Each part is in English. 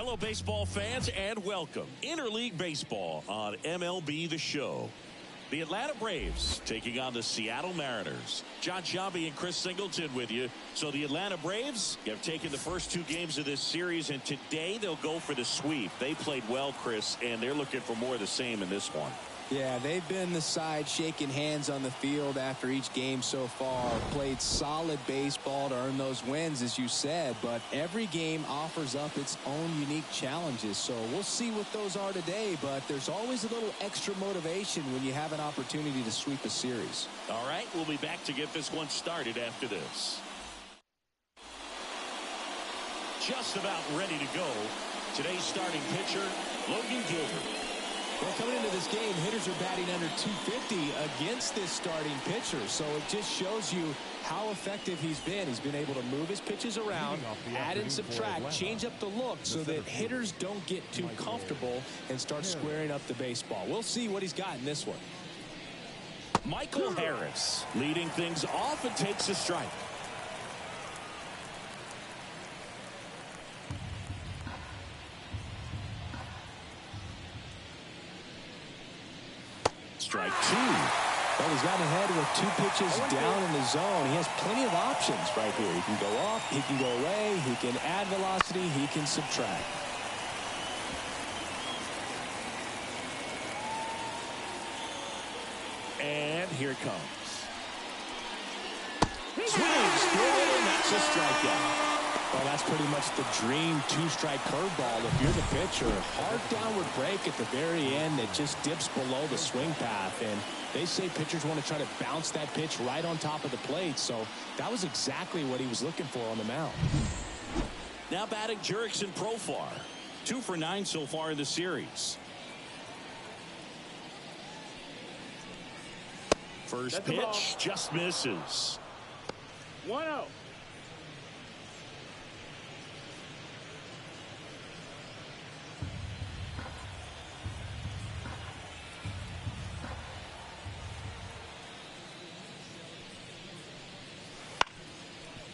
Hello, baseball fans, and welcome. Interleague Baseball on MLB The Show. The Atlanta Braves taking on the Seattle Mariners. John Sciambi and Chris Singleton with you. So the Atlanta Braves have taken the first two games of this series, and today they'll go for the sweep. They played well, Chris, and they're looking for more of the same in this one. Yeah, they've been the side shaking hands on the field after each game so far. Played solid baseball to earn those wins, as you said, but every game offers up its own unique challenges. So we'll see what those are today, but there's always a little extra motivation when you have an opportunity to sweep a series. All right, we'll be back to get this one started after this. Just about ready to go. Today's starting pitcher, Logan Gilbert. Well, coming into this game, hitters are batting under 250 against this starting pitcher. So it just shows you how effective he's been. He's been able to move his pitches around, add and subtract, change up the look so that hitters don't get too comfortable and start squaring up the baseball. We'll see what he's got in this one. Michael Harris leading things off and takes a strike. Strike two. Well, he's gotten ahead with two pitches down in the zone. He has plenty of options right here. He can go up, he can go away, he can add velocity, he can subtract. And here it comes. Swings through it, and that's a strikeout. Well, that's pretty much the dream two-strike curveball. If you're the pitcher, hard downward break at the very end that just dips below the swing path. And they say pitchers want to try to bounce that pitch right on top of the plate. So that was exactly what he was looking for on the mound. Now batting Jurickson Profar. 2 for 9 so far in the series. First pitch just misses. 1-0.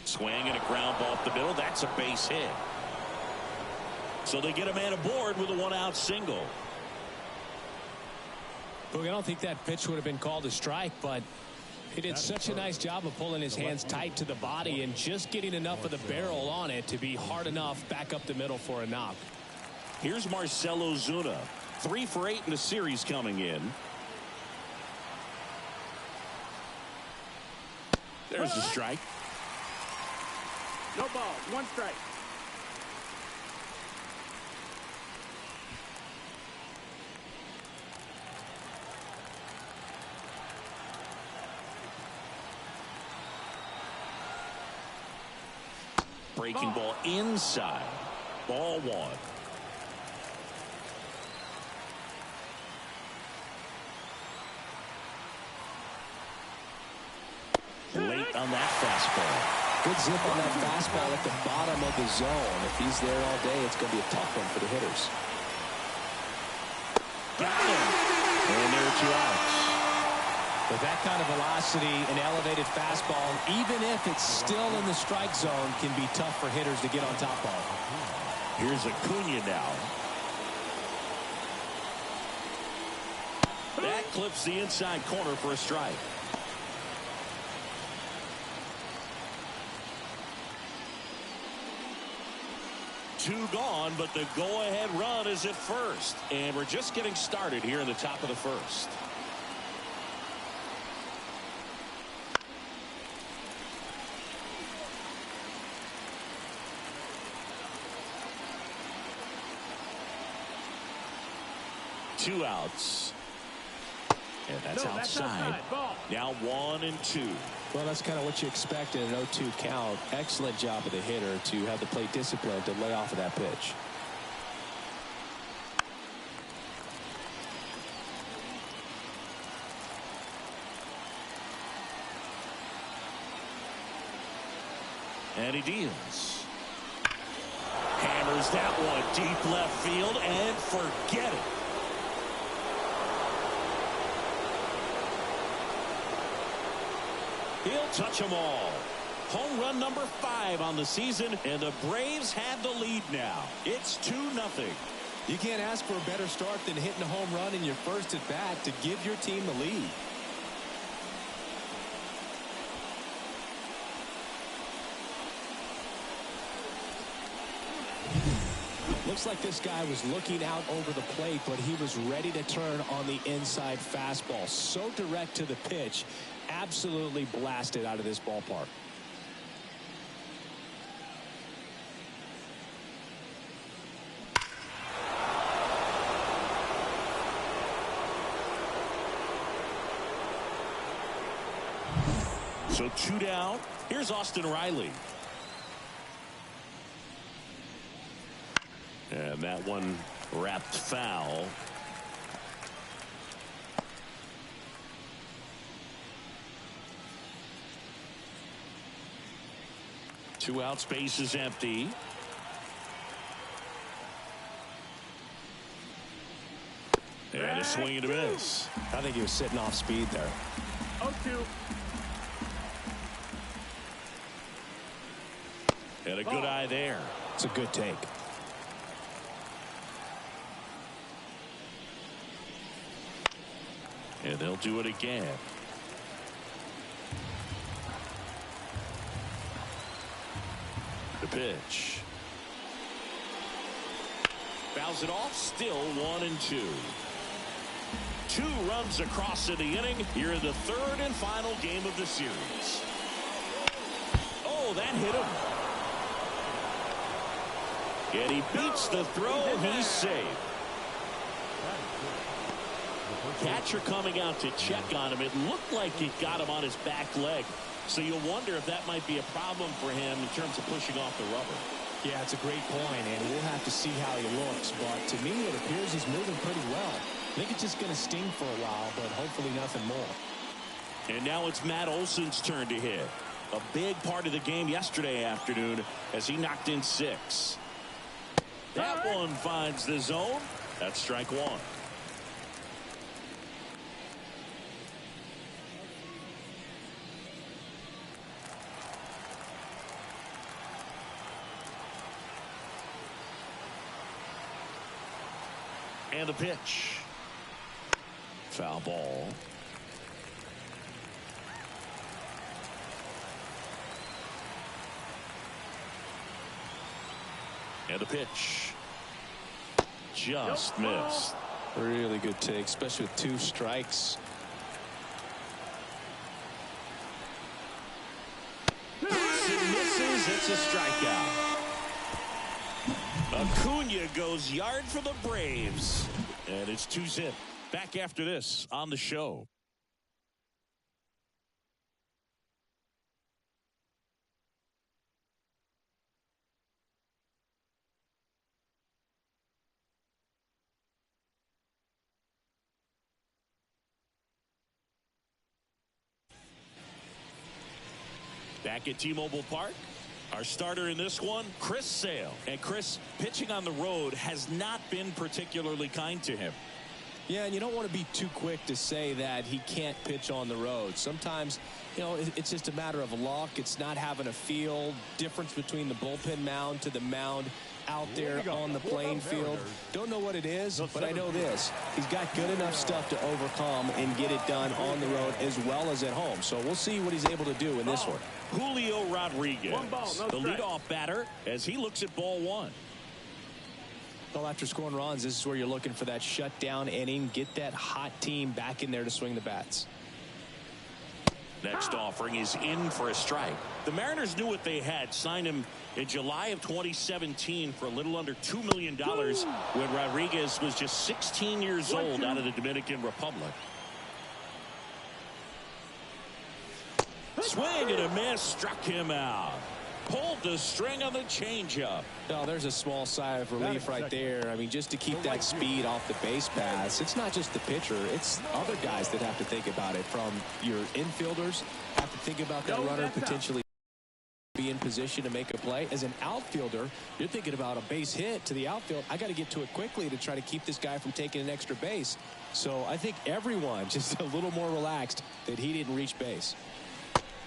Swing and a ground ball up the middle. That's a base hit. So they get a man aboard with a one-out single. Look, I don't think that pitch would have been called a strike, but he did such a nice job of pulling his hands tight to the body and just getting enough of the barrel on it to be hard enough back up the middle for a knock. Here's Marcell Ozuna. 3 for 8 in the series coming in. There's the strike. No ball, 1 strike. Breaking ball inside. Ball 1. Late on that fastball. Good zip on that fastball at the bottom of the zone. If he's there all day, it's going to be a tough one for the hitters. Got him. And there are 2 outs. With that kind of velocity, an elevated fastball, even if it's still in the strike zone, can be tough for hitters to get on top of. Here's Acuna now. That clips the inside corner for a strike. Two gone, but the go-ahead run is at first. And we're just getting started here in the top of the first. Two outs. And that's outside. Now 1 and 2. Well, that's kind of what you expect in an 0-2 count. Excellent job of the hitter to have the plate discipline to lay off of that pitch. And he deals. Hammers that one deep left field and forget it. He'll touch them all. Home run number 5 on the season, and the Braves had the lead now. It's 2-0. You can't ask for a better start than hitting a home run in your first at bat to give your team the lead. Looks like this guy was looking out over the plate, but he was ready to turn on the inside fastball. So direct to the pitch, absolutely blasted out of this ballpark. So 2 down. Here's Austin Riley. And that one wrapped foul. Two out, space is empty. And a swing and a miss. I think he was sitting off speed there. 0-2. And a good eye there. It's a good take. And they'll do it again. The pitch. Fouls it off. Still 1-2. 2 runs across in the inning here in the 3rd and final game of the series. Oh, that hit him. And he beats the throw. He's safe. Catcher coming out to check on him. It looked like it got him on his back leg. So you'll wonder if that might be a problem for him in terms of pushing off the rubber. Yeah, it's a great point, and we'll have to see how he looks. But to me, it appears he's moving pretty well. I think it's just going to sting for a while, but hopefully nothing more. And now it's Matt Olson's turn to hit. A big part of the game yesterday afternoon as he knocked in 6. That one finds the zone. That's strike 1. And the pitch. Foul ball. And the pitch. Just missed. Really good take, especially with 2 strikes. Misses. It's a strikeout. Acuna goes yard for the Braves. And it's 2-0. Back after this on the show. Back at T-Mobile Park. Our starter in this one, Chris Sale. And Chris, pitching on the road has not been particularly kind to him. Yeah, and you don't want to be too quick to say that he can't pitch on the road. Sometimes, you know, it's just a matter of luck. It's not having a feel. Difference between the bullpen mound to the mound out there on the playing field. Don't know what it is, but I know this. He's got good enough stuff to overcome and get it done on the road as well as at home. So we'll see what he's able to do in this one. Julio Rodriguez, the strike. leadoff batter, as he looks at ball 1. Well, after scoring runs, this is where you're looking for that shutdown inning. Get that hot team back in there to swing the bats. Next offering is in for a strike. The Mariners knew what they had. Signed him in July of 2017 for a little under $2 million when Rodriguez was just 16 years old out of the Dominican Republic. Swing and a miss, struck him out. Pulled the string on the changeup. Oh, there's a small sigh of relief right there. I mean, just to keep that speed off the base pass. It's not just the pitcher. It's other guys that have to think about it. From your infielders, have to think about that runner potentially be in position to make a play. As an outfielder, you're thinking about a base hit to the outfield. I got to get to it quickly to try to keep this guy from taking an extra base. So I think everyone just a little more relaxed that he didn't reach base.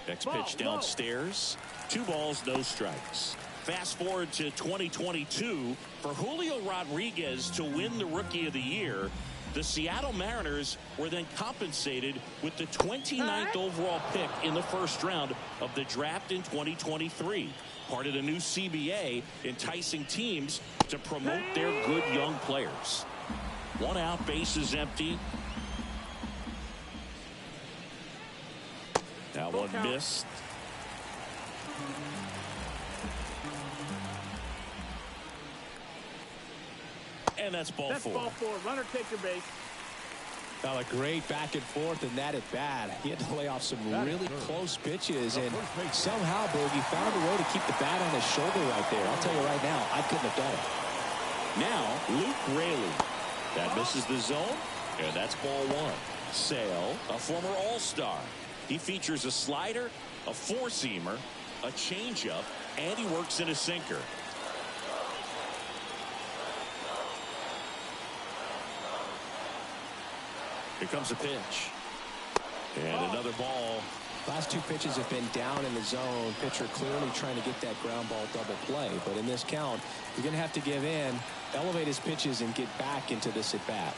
Next pitch downstairs. 2 balls, no strikes. Fast forward to 2022. For Julio Rodriguez to win the Rookie of the Year, the Seattle Mariners were then compensated with the 29th overall pick in the first round of the draft in 2023. Part of the new CBA, enticing teams to promote their good young players. 1 out, bases empty. That one missed. And that's ball 4. Ball 4. Runner take your base. Well, a great back and forth in that at bat. He had to lay off some really close pitches, and somehow Bogey found a way to keep the bat on his shoulder right there. I'll tell you right now, I couldn't have done it. Now, Luke Raley. That misses the zone, and that's ball 1. Sale, a former All-Star. He features a slider, a 4-seamer, a changeup, and he works in a sinker. Here comes a pitch. And another ball. Last 2 pitches have been down in the zone. Pitcher clearly trying to get that ground ball double play. But in this count, he's going to have to give in, elevate his pitches, and get back into this at bat.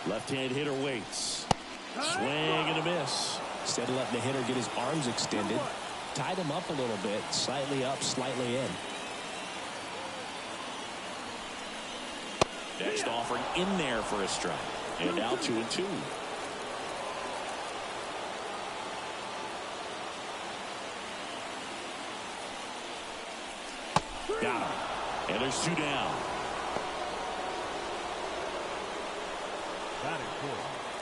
Left-hand hitter waits. Swing and a miss. Instead of letting the hitter get his arms extended, tied him up a little bit, slightly up, slightly in. Next offering in there for a strike. And now 2-2. Got him. And there's 2 down.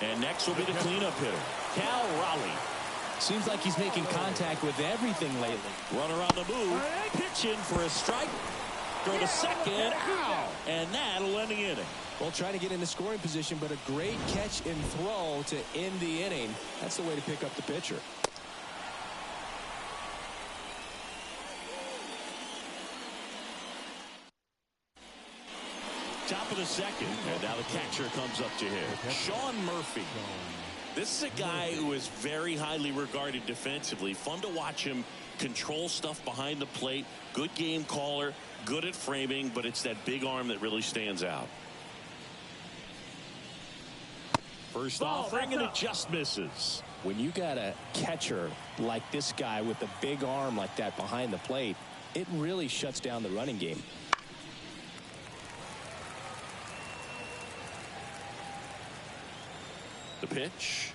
And next will be the cleanup hitter, Cal Raleigh. Seems like he's making contact with everything lately. Runner on the move. Pitch in for a strike. Throw to second. Ow! And that'll end the inning. Well, trying to get into scoring position, but a great catch and throw to end the inning. That's the way to pick up the pitcher. Top of the second, and now the catcher comes up to hit. Sean Murphy. This is a guy who is very highly regarded defensively. Fun to watch him control stuff behind the plate. Good game caller, good at framing, but it's that big arm that really stands out. First offering, and it just misses. When you got a catcher like this guy with a big arm like that behind the plate, it really shuts down the running game. The pitch.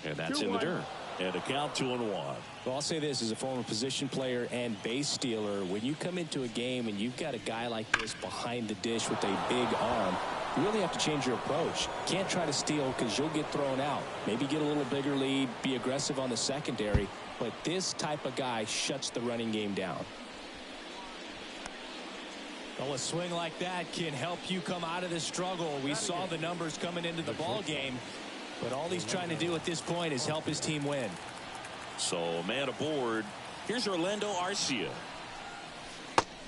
And that's in the dirt. And a count 2-1. Well, I'll say this as a former position player and base stealer. When you come into a game and you've got a guy like this behind the dish with a big arm, you really have to change your approach. Can't try to steal because you'll get thrown out. Maybe get a little bigger lead, be aggressive on the secondary. But this type of guy shuts the running game down. Well, a swing like that can help you come out of this struggle. We saw the numbers coming into the ball game, but all he's trying to do at this point is help his team win. So, man aboard. Here's Orlando Arcia.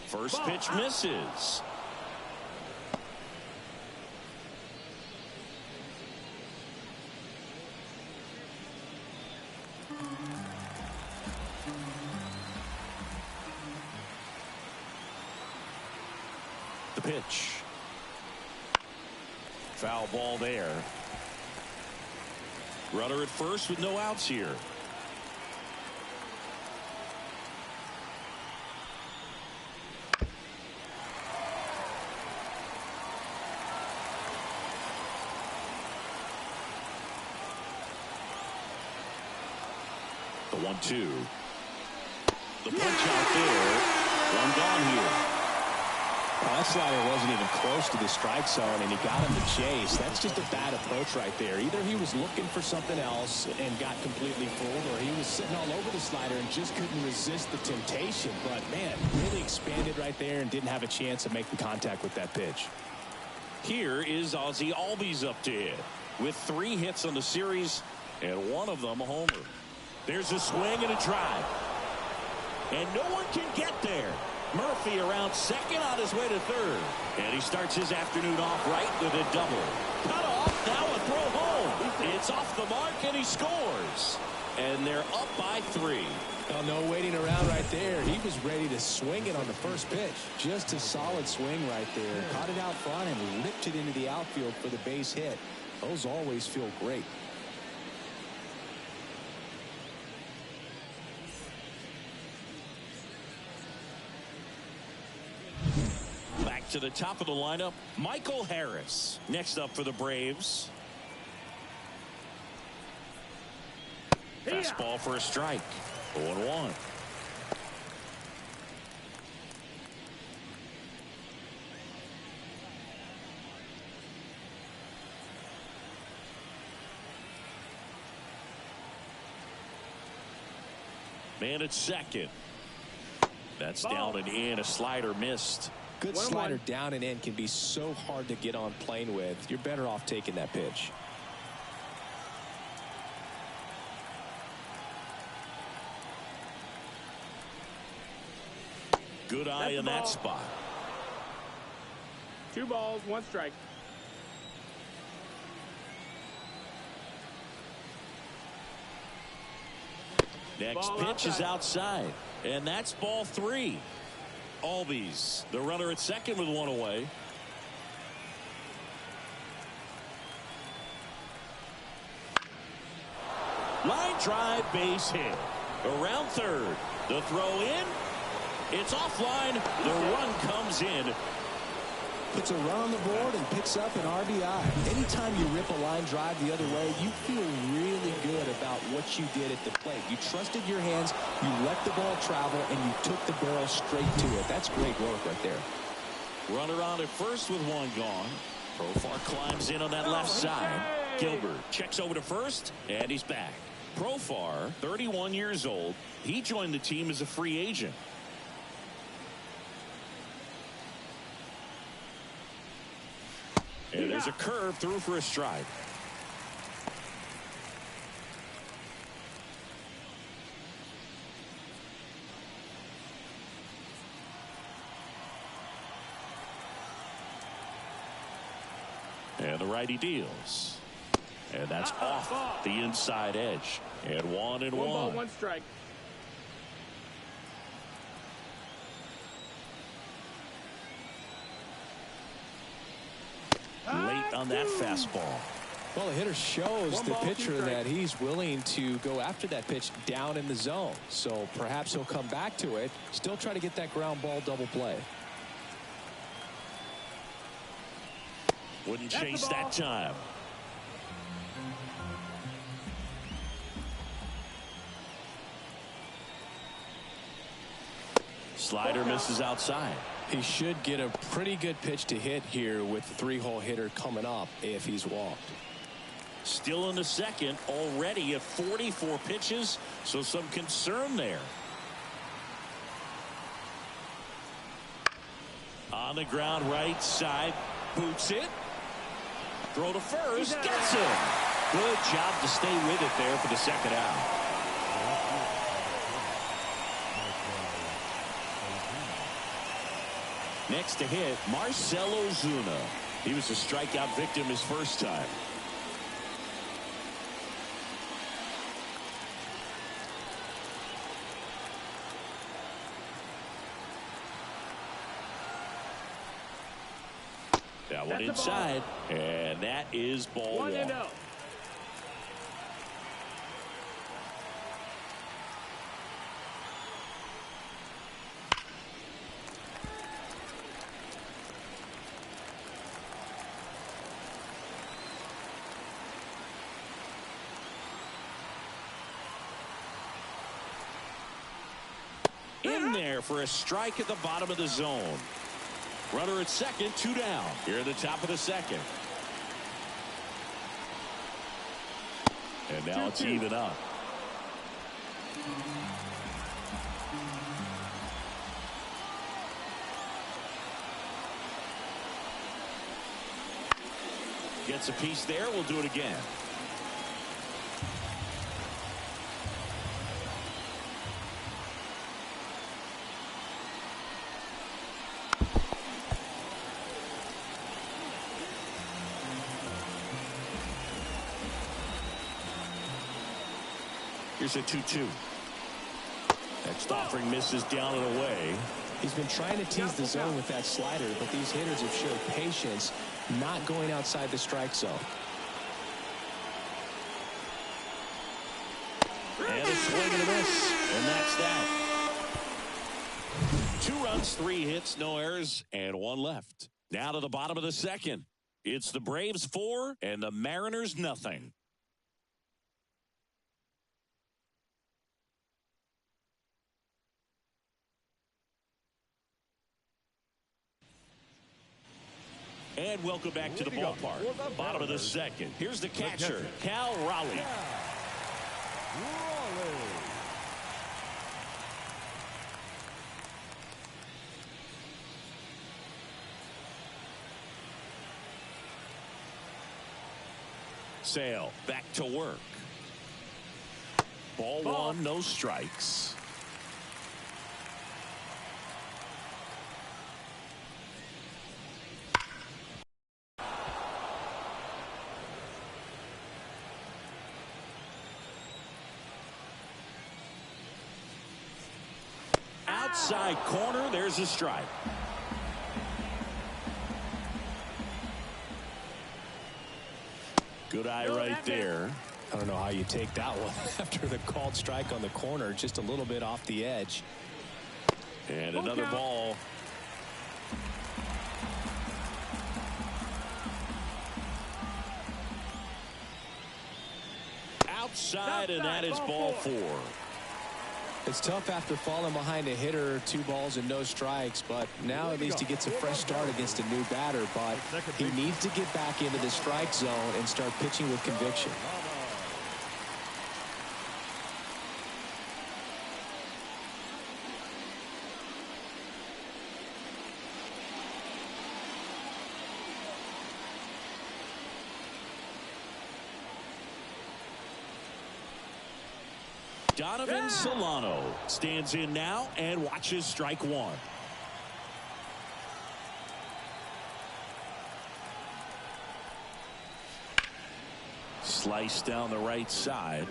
First pitch misses. The pitch. Foul ball there. Runner at first with no outs here. The 1-2. The punch out there. One gone here. Well, that slider wasn't even close to the strike zone, and he got him to chase. That's just a bad approach right there. Either he was looking for something else and got completely fooled, or he was sitting all over the slider and just couldn't resist the temptation. But, man, really expanded right there and didn't have a chance of making contact with that pitch. Here is Ozzie Albies up to hit with 3 hits on the series, and one of them a homer. There's a swing and a drive. And no one can get there. Murphy around second on his way to third. And he starts his afternoon off right with a double. Cut off, now a throw home. It's off the mark, and he scores. And they're up by 3. Well, no waiting around right there. He was ready to swing it on the first pitch. Just a solid swing right there. Caught it out front and ripped it into the outfield for the base hit. Those always feel great. Back to the top of the lineup, Michael Harris. Next up for the Braves. Fastball for a strike. 0-1. Man at second. That's down and in. A slider missed. Good slider down and in can be so hard to get on plane with. You're better off taking that pitch. Good eye in that spot. 2 balls, 1 strike. Next pitch is outside. And that's ball 3. Albies, the runner at second with 1 away. Line drive, base hit. Around third. The throw in. It's offline. The run comes in. Puts a run on the board and picks up an RBI. Anytime you rip a line drive the other way, you feel really good about what you did at the plate. You trusted your hands, you let the ball travel, and you took the barrel straight to it. That's great work right there. Runner on at first with 1 gone. Profar climbs in on that left side. Gilbert checks over to first, and he's back. Profar, 31 years old. He joined the team as a free agent. And there's a curve through for a strike. And the righty deals. And that's off the inside edge. And 1-1. 1 ball, 1 strike. Late on that fastball. Well, the hitter shows the pitcher that he's willing to go after that pitch down in the zone. So perhaps he'll come back to it. Still try to get that ground ball double play. Wouldn't chase that time. Slider misses outside. He should get a pretty good pitch to hit here with the 3-hole hitter coming up if he's walked. Still in the second, already at 44 pitches, so some concern there. On the ground, right side, boots it. Throw to first, gets him. Good job to stay with it there for the second out. Next to hit, Marcell Ozuna. He was a strikeout victim his first time. That one inside, and that is ball 1. 1-0. In there for a strike at the bottom of the zone. Runner at second, 2 down. Here at the top of the second. And now it's even up. Gets a piece there. We'll do it again. Here's a 2-2. Next offering misses down and away. He's been trying to tease the zone with that slider, but these hitters have showed patience, not going outside the strike zone. And a swing and a miss. And that's that. 2 runs, 3 hits, no errors, and 1 left. Now to the bottom of the second. It's the Braves 4 and the Mariners nothing. And welcome back to the ballpark. Bottom of the second. Here's the catcher, Cal Raleigh. Sale back to work. Ball 1, no strikes. Outside corner, there's a strike. Good eye right there. I don't know how you take that one after the called strike on the corner, just a little bit off the edge. And another ball. Outside, and that is ball 4. It's tough after falling behind a hitter, 2 balls and no strikes, but now at least he gets a fresh start against a new batter, but he needs to get back into the strike zone and start pitching with conviction. Donovan Solano stands in now and watches strike 1. Slice down the right side.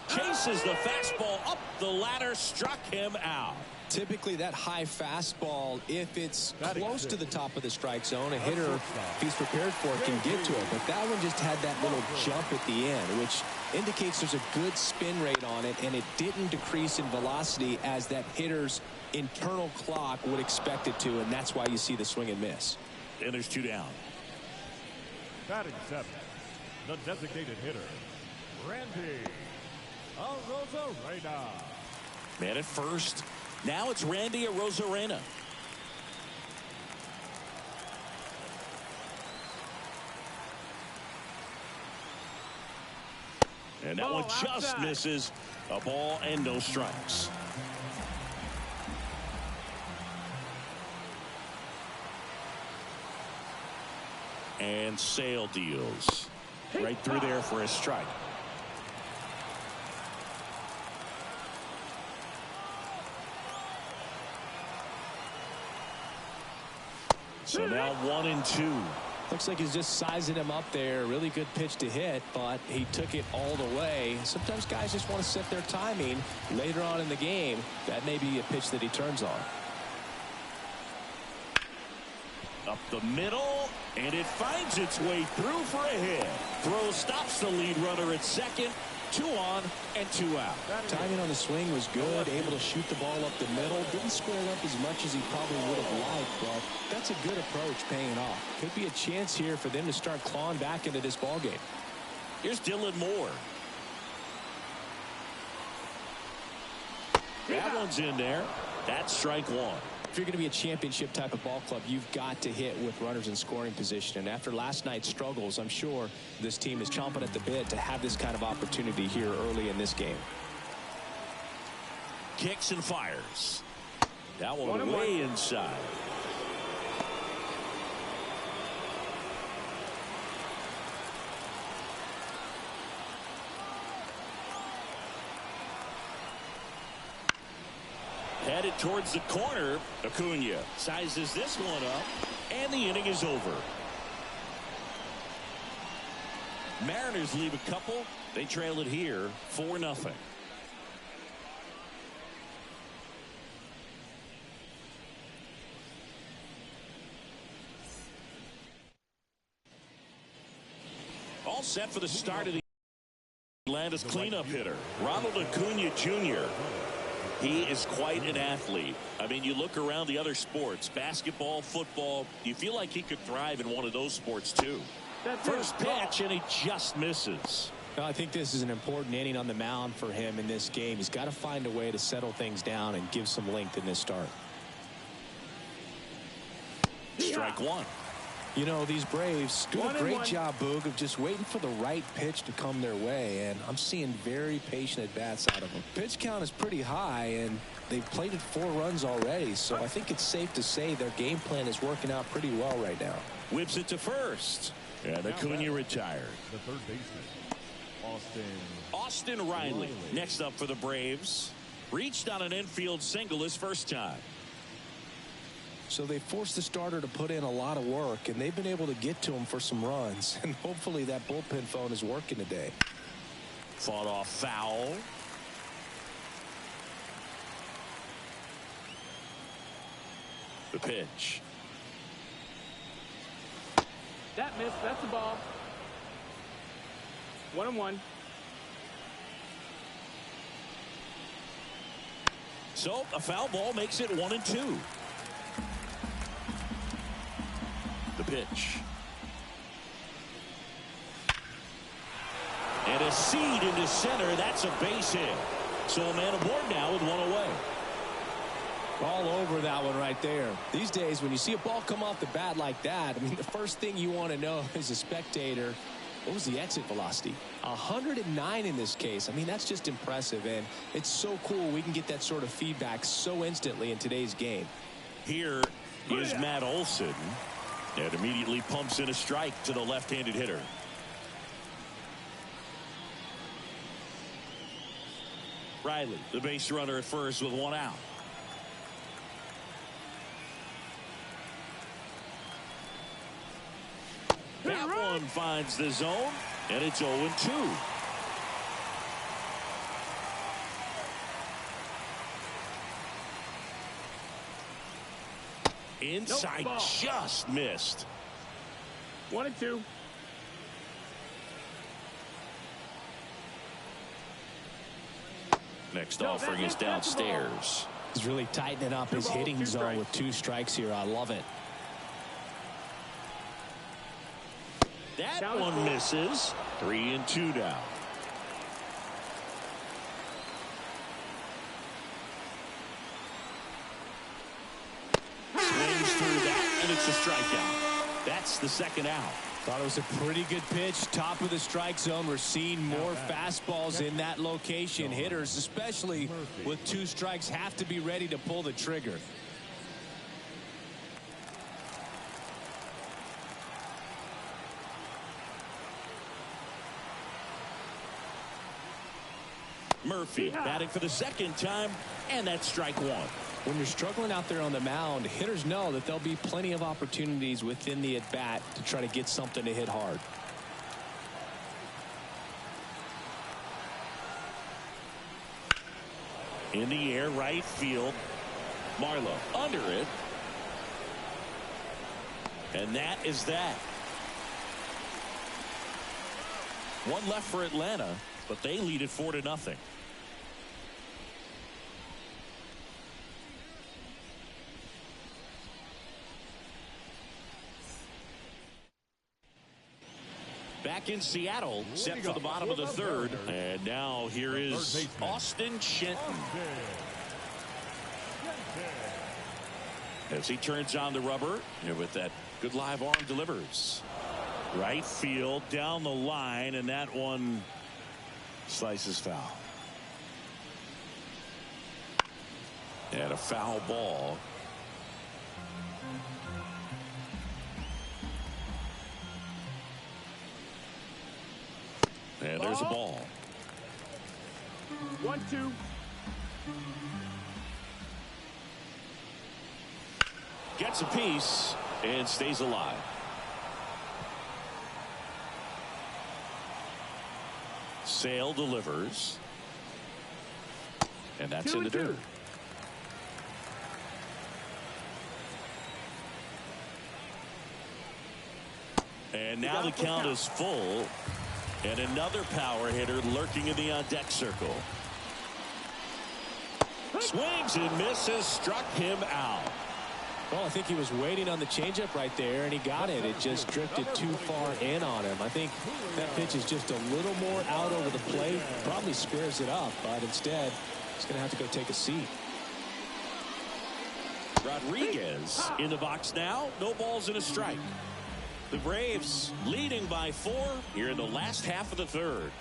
Chases the fastball up the ladder, struck him out. Typically that high fastball, if it's close to the top of the strike zone, a hitter, if he's prepared for it, can get to it. But that one just had that little jump at the end, which indicates there's a good spin rate on it, and it didn't decrease in velocity as that hitter's internal clock would expect it to, and that's why you see the swing and miss. And there's 2 down. Batting 7, the designated hitter, Randy Arozarena. Man at first. Now it's Randy Arozarena. And that one just misses. A ball and no strikes. And Sale deals right through there for a strike. So now 1-2. Looks like he's just sizing him up there. Really good pitch to hit, but he took it all the way. Sometimes guys just want to set their timing later on in the game. That may be a pitch that he turns on. Up the middle, and it finds its way through for a hit. Throw stops the lead runner at second. 2 on and 2 out. Timing on the swing was good, able to shoot the ball up the middle. Didn't square up as much as he probably would have liked, but that's a good approach, paying off. Could be a chance here for them to start clawing back into this ball game. Here's Dylan Moore. That one's in there. That's strike 1. If you're going to be a championship type of ball club, you've got to hit with runners in scoring position. And after last night's struggles, I'm sure this team is chomping at the bit to have this kind of opportunity here early in this game. Kicks and fires. That one way inside. towards the corner. Acuna sizes this one up, and the inning is over. Mariners leave a couple. They trail it here 4-0. All set for the start of the Atlanta's cleanup hitter, Ronald Acuna Jr. He is quite an athlete. I mean, you look around the other sports, basketball, football, you feel like he could thrive in one of those sports too. First pitch, and he just misses. Well, I think this is an important inning on the mound for him in this game. He's got to find a way to settle things down and give some length in this start. Strike one. You know, these Braves do a great job, Boog, of just waiting for the right pitch to come their way, and I'm seeing very patient at-bats out of them. Pitch count is pretty high, and they've plated 4 runs already, so I think it's safe to say their game plan is working out pretty well right now. Whips it to first, and Acuna retired. The third baseman, Austin Riley, next up for the Braves. Reached on an infield single his first time. So they forced the starter to put in a lot of work, and they've been able to get to him for some runs. And hopefully that bullpen phone is working today. Fought off foul. The pitch. That missed. That's the ball. 1-1. So a foul ball makes it 1-2. The pitch. And a seed into center. That's a base hit. So a man aboard now with one away. All over that one right there. These days, when you see a ball come off the bat like that, I mean, the first thing you want to know as a spectator, what was the exit velocity? 109 in this case. I mean, that's just impressive, and it's so cool we can get that sort of feedback so instantly in today's game. Here is Matt Olson. And immediately pumps in a strike to the left-handed hitter. Riley, the base runner at first with one out. That one finds the zone, and it's 0-2. Inside, nope, just missed. 1-2. Next offering is downstairs. He's really tightening up his hitting zone with 2 strikes here. I love it. That one misses. 3-2 now. Swings through that, and it's a strikeout. That's the second out. Thought it was a pretty good pitch. Top of the strike zone. We're seeing more fastballs in that location. Hitters, especially with 2 strikes, have to be ready to pull the trigger. Murphy batting for the second time, and that's strike one. When you're struggling out there on the mound, hitters know that there'll be plenty of opportunities within the at-bat to try to get something to hit hard. In the air, right field. Marlowe under it. And that is that. One left for Atlanta, but they lead it 4-0. Back in Seattle, set for the bottom of the third. And now here is Austin Shenton. As he turns on the rubber, and with that good live arm delivers. Right field, down the line, and that one slices foul. And a foul ball. And there's a ball. 1-2. Gets a piece and stays alive. Sale delivers. And that's in the dirt. And now the count is full. And another power hitter lurking in the on-deck circle. Swings and misses, struck him out. Well, I think he was waiting on the changeup right there, and he got it. It just drifted too far in on him. I think that pitch is just a little more out over the plate. Probably squares it up, but instead, he's going to have to go take a seat. Rodriguez in the box now. No balls and a strike. The Braves leading by 4 here in the last half of the third.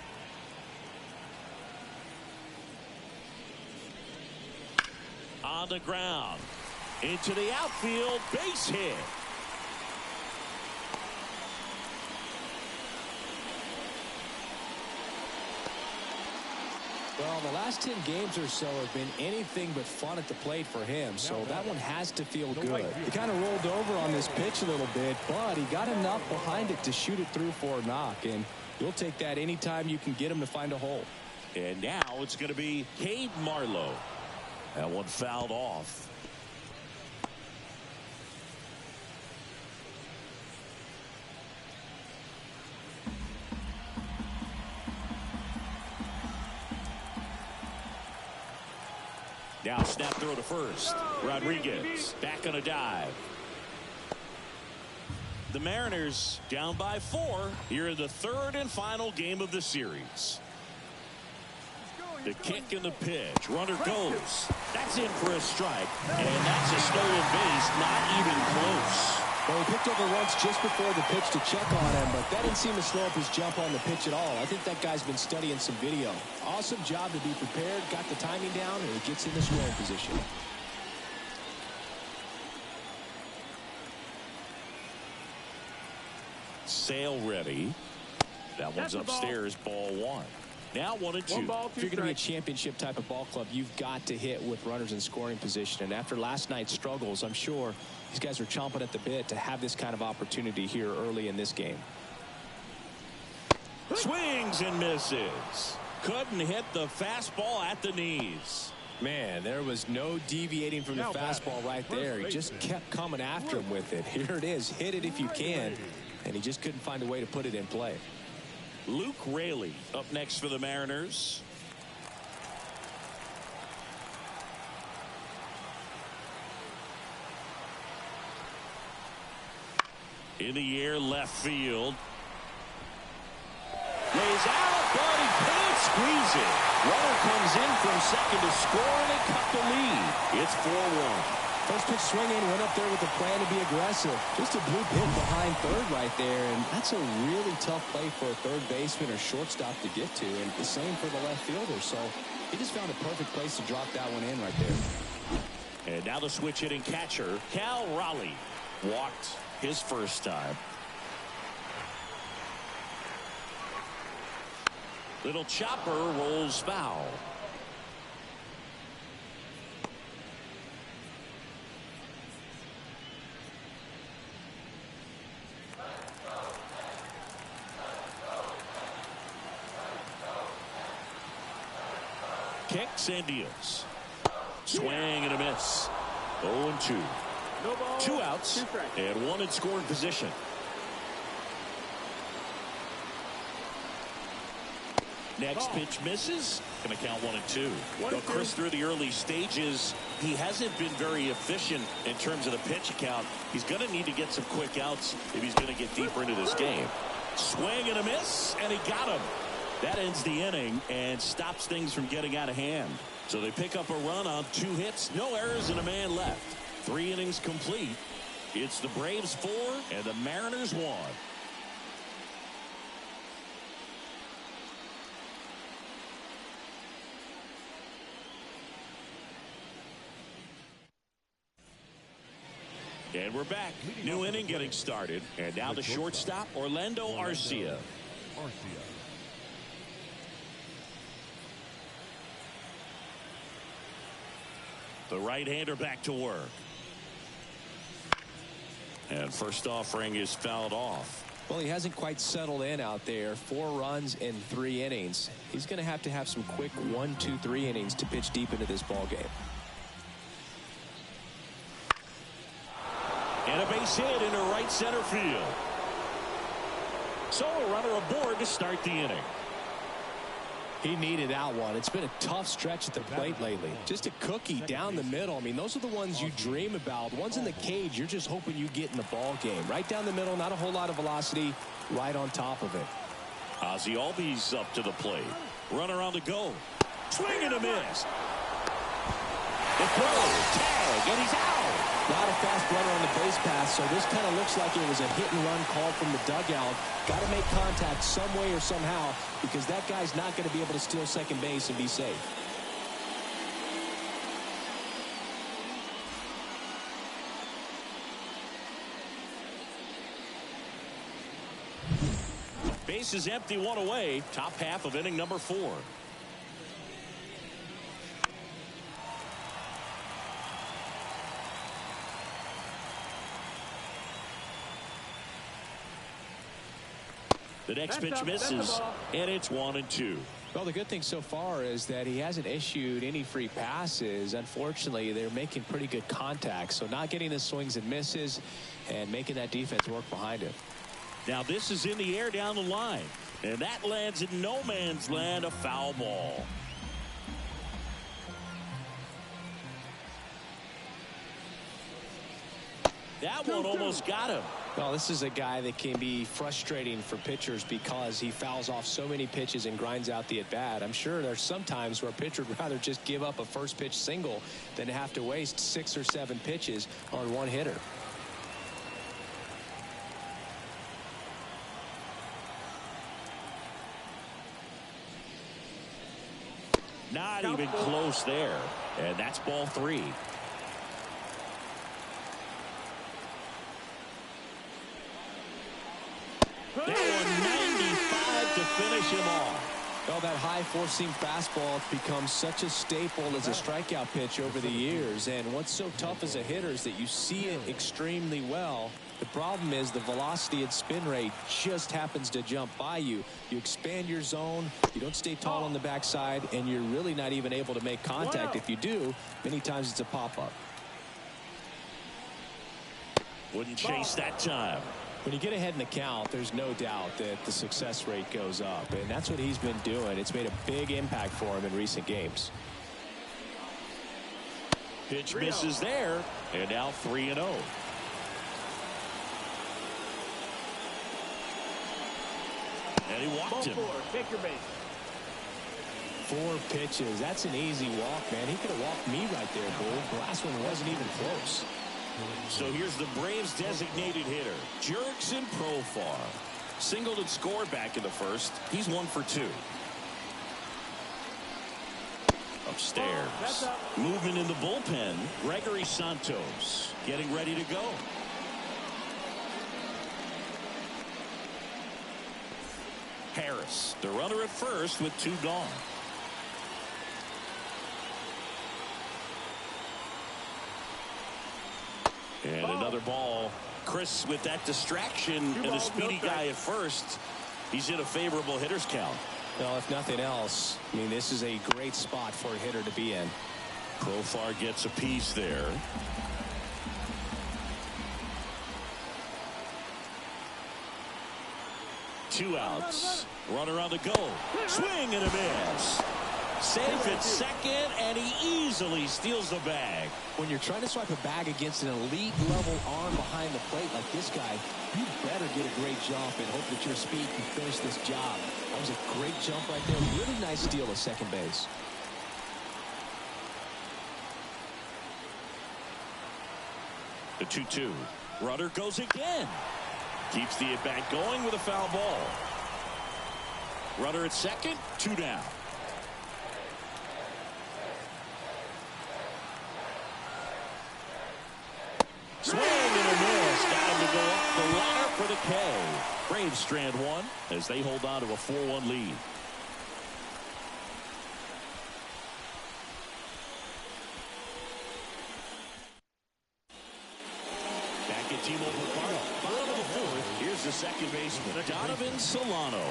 On the ground. Into the outfield. Base hit. Well, the last 10 games or so have been anything but fun at the plate for him, so that one has to feel good. He kind of rolled over on this pitch a little bit, but he got enough behind it to shoot it through for a knock, and you'll take that anytime you can get him to find a hole. And now it's going to be Cade Marlowe. That one fouled off. Now snap throw to first. Rodriguez back on a dive. The Mariners down by 4 here in the third and final game of the series. The kick and the pitch. Runner goes. That's in for a strike. And that's a stolen base. Not even close. Well, he picked over once just before the pitch to check on him, but that didn't seem to slow up his jump on the pitch at all. I think that guy's been studying some video. Awesome job to be prepared, got the timing down, and he gets in the scoring position. Sale ready. That one's upstairs. Ball 1. Now 1 and 2. One ball, If you're going to be a championship type of ball club, you've got to hit with runners in scoring position. And after last night's struggles, I'm sure these guys are chomping at the bit to have this kind of opportunity here early in this game. Swings and misses. Couldn't hit the fastball at the knees. Man, there was no deviating from the fastball right there. He just kept coming after him with it. Here it is. Hit it if you can. And he just couldn't find a way to put it in play. Luke Raley up next for the Mariners. In the air, left field. Lays out, but he can't squeeze it. Runner comes in from second to score, and they cut the lead. It's 4-1. First pitch swinging, went up there with a plan to be aggressive. Just a blue pin behind third right there, and that's a really tough play for a third baseman or shortstop to get to, and the same for the left fielder. So he just found a perfect place to drop that one in right there. And now the switch hitting catcher, Cal Raleigh, walked his first time. Little chopper rolls foul. Kicks and deals. Swing and a miss. 0-2. No ball, 2 outs and 1 in scoring position. Next pitch misses. Going to count 1-2. Well, Chris, through the early stages, he hasn't been very efficient in terms of the pitch count. He's going to need to get some quick outs if he's going to get deeper into this game. Swing and a miss, and he got him. That ends the inning and stops things from getting out of hand. So they pick up a run on 2 hits, no errors, and a man left. 3 innings complete. It's the Braves 4 and the Mariners 1. And we're back. New inning getting started. And now the shortstop, Orlando Arcia. The right-hander back to work. And first offering is fouled off. Well, he hasn't quite settled in out there. 4 runs in 3 innings. He's going to have some quick 1, 2, 3 innings to pitch deep into this ball game. And a base hit into right center field. So a runner aboard to start the inning. He needed that one. It's been a tough stretch at the plate lately. Just a cookie down the middle. I mean, those are the ones you dream about. Ones in the cage, you're just hoping you get in the ball game. Right down the middle, not a whole lot of velocity, right on top of it. Ozzie Albies up to the plate. Runner on the go. Swing and a miss. The throw, tag, and he's out. Not a fast runner on the base path, so this kind of looks like it was a hit-and-run call from the dugout. Got to make contact some way or somehow because that guy's not going to be able to steal second base and be safe. Base is empty, 1 away. Top half of inning number 4. The next pitch misses, and it's 1-2. Well, the good thing so far is that he hasn't issued any free passes. Unfortunately, they're making pretty good contact, so not getting the swings and misses and making that defense work behind it. Now this is in the air down the line, and that lands in no man's land, a foul ball. That one almost got him. Well, this is a guy that can be frustrating for pitchers because he fouls off so many pitches and grinds out the at-bat. I'm sure there's some times where a pitcher would rather just give up a first pitch single than have to waste 6 or 7 pitches on one hitter. Not even close there. And that's ball 3. That one 95 to finish him off. Well, that high four-seam fastball has become such a staple as a strikeout pitch over the years. And what's so tough as a hitter is that you see it extremely well. The problem is the velocity and spin rate just happens to jump by you. You expand your zone, you don't stay tall on the backside, and you're really not even able to make contact. If you do, many times it's a pop-up. Wouldn't chase that time. When you get ahead in the count, there's no doubt that the success rate goes up, and that's what he's been doing. It's made a big impact for him in recent games. Pitch misses there, and now 3-0. And he walked him. Take your base. 4 pitches. That's an easy walk, man. He could have walked me right there, Bull. The last one wasn't even close. So here's the Braves designated hitter, Jurickson Profar. Singled and scored back in the first. He's 1 for 2. Upstairs. Movement in the bullpen. Gregory Santos getting ready to go. Harris, the runner at first with 2 gone. And another ball. Chris with that distraction and the speedy guy at first. He's in a favorable hitter's count. Well, if nothing else, I mean, this is a great spot for a hitter to be in. Profar gets a piece there. Two outs. Runner on the go. Swing and a miss. Safe at second, and he easily steals the bag. When you're trying to swipe a bag against an elite-level arm behind the plate like this guy, you better get a great jump and hope that your speed can finish this job. That was a great jump right there. Really nice steal at second base. The 2-2. Runner goes again. Keeps the at-bat going with a foul ball. Runner at second, 2 down. Swing and a miss. Got him to go up the ladder for the K. Braves strand 1 as they hold on to a 4-1 lead. T-Mobile Park. Bottom of the fourth. Here's the second baseman, Donovan Solano.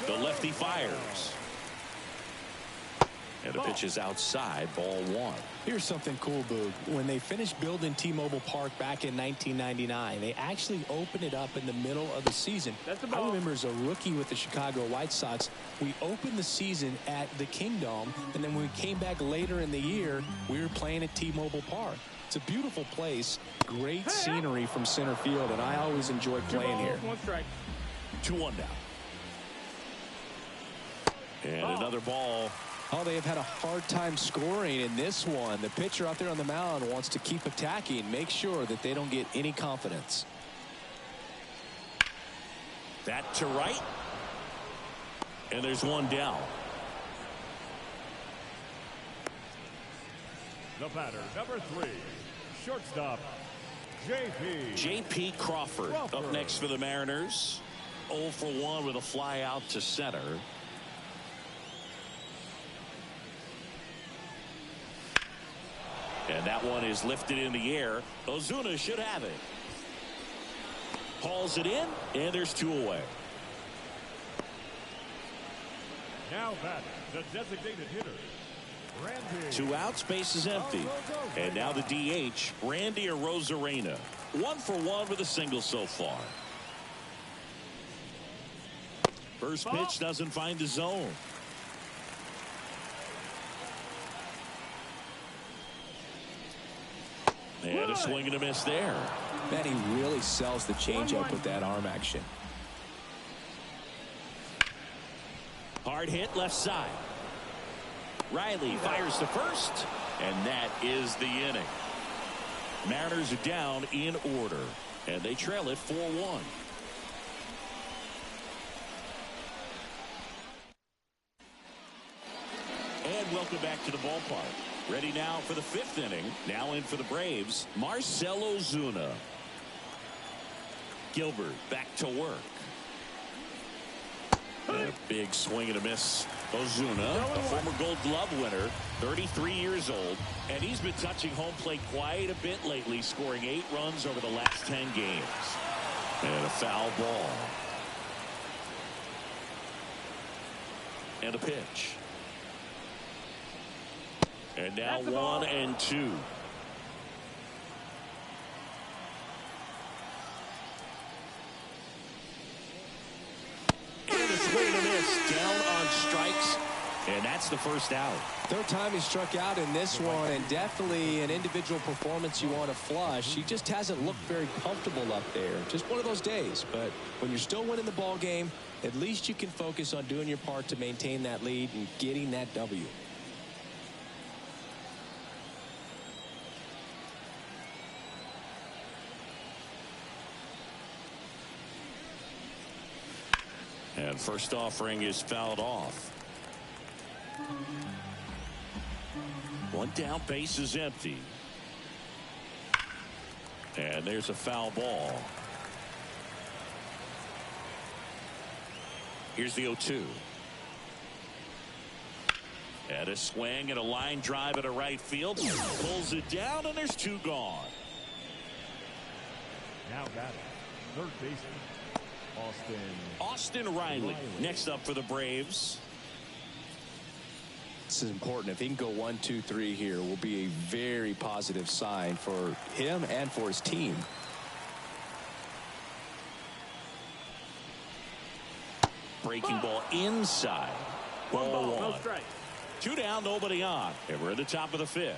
The lefty fires. And the pitch is outside, ball one. Here's something cool, Boog. When they finished building T-Mobile Park back in 1999, they actually opened it up in the middle of the season. I remember as a rookie with the Chicago White Sox, we opened the season at the Kingdome, and then when we came back later in the year, we were playing at T-Mobile Park. It's a beautiful place, great scenery from center field, and I always enjoyed playing here. 2-1 now. And another ball. Oh, they have had a hard time scoring in this one. The pitcher out there on the mound wants to keep attacking, make sure that they don't get any confidence. That to right. And there's one down. The batter, number 3, shortstop, J.P. Crawford up next for the Mariners. 0 for 1 with a fly out to center. And that one is lifted in the air. Ozuna should have it. Hauls it in, and there's 2 away. Now batting, the designated hitter, Randy. 2 outs, base is empty. And now the DH, Randy Arozarena. 1 for 1 with a single so far. First pitch doesn't find the zone. And a swing and a miss there. Man, he really sells the changeup with that arm action. Hard hit left side. Riley fires to first, and that is the inning. Mariners are down in order, and they trail it 4-1. And welcome back to the ballpark. Ready now for the 5th inning. Now in for the Braves, Marcell Ozuna. Gilbert back to work. And a big swing and a miss. Ozuna, a former Gold Glove winner, 33 years old, and he's been touching home plate quite a bit lately, scoring 8 runs over the last 10 games. And a foul ball. And a pitch. And now 1 and 2. And a swing and a miss. Down on strikes. And that's the first out. 3rd time he struck out in this one, and definitely an individual performance you want to flush. He just hasn't looked very comfortable up there. Just one of those days. But when you're still winning the ball game, at least you can focus on doing your part to maintain that lead and getting that W. And first offering is fouled off. 1 down, base is empty. And there's a foul ball. Here's the 0-2. And a swing and a line drive at a right field. Pulls it down, and there's 2 gone. Now batting, 3rd baseman, Austin Riley next up for the Braves. This is important. If he can go 1, 2, 3 here, will be a very positive sign for him and for his team. Breaking ball inside. Ball 1. No strike. 2 down, nobody on. And we're at the top of the 5th.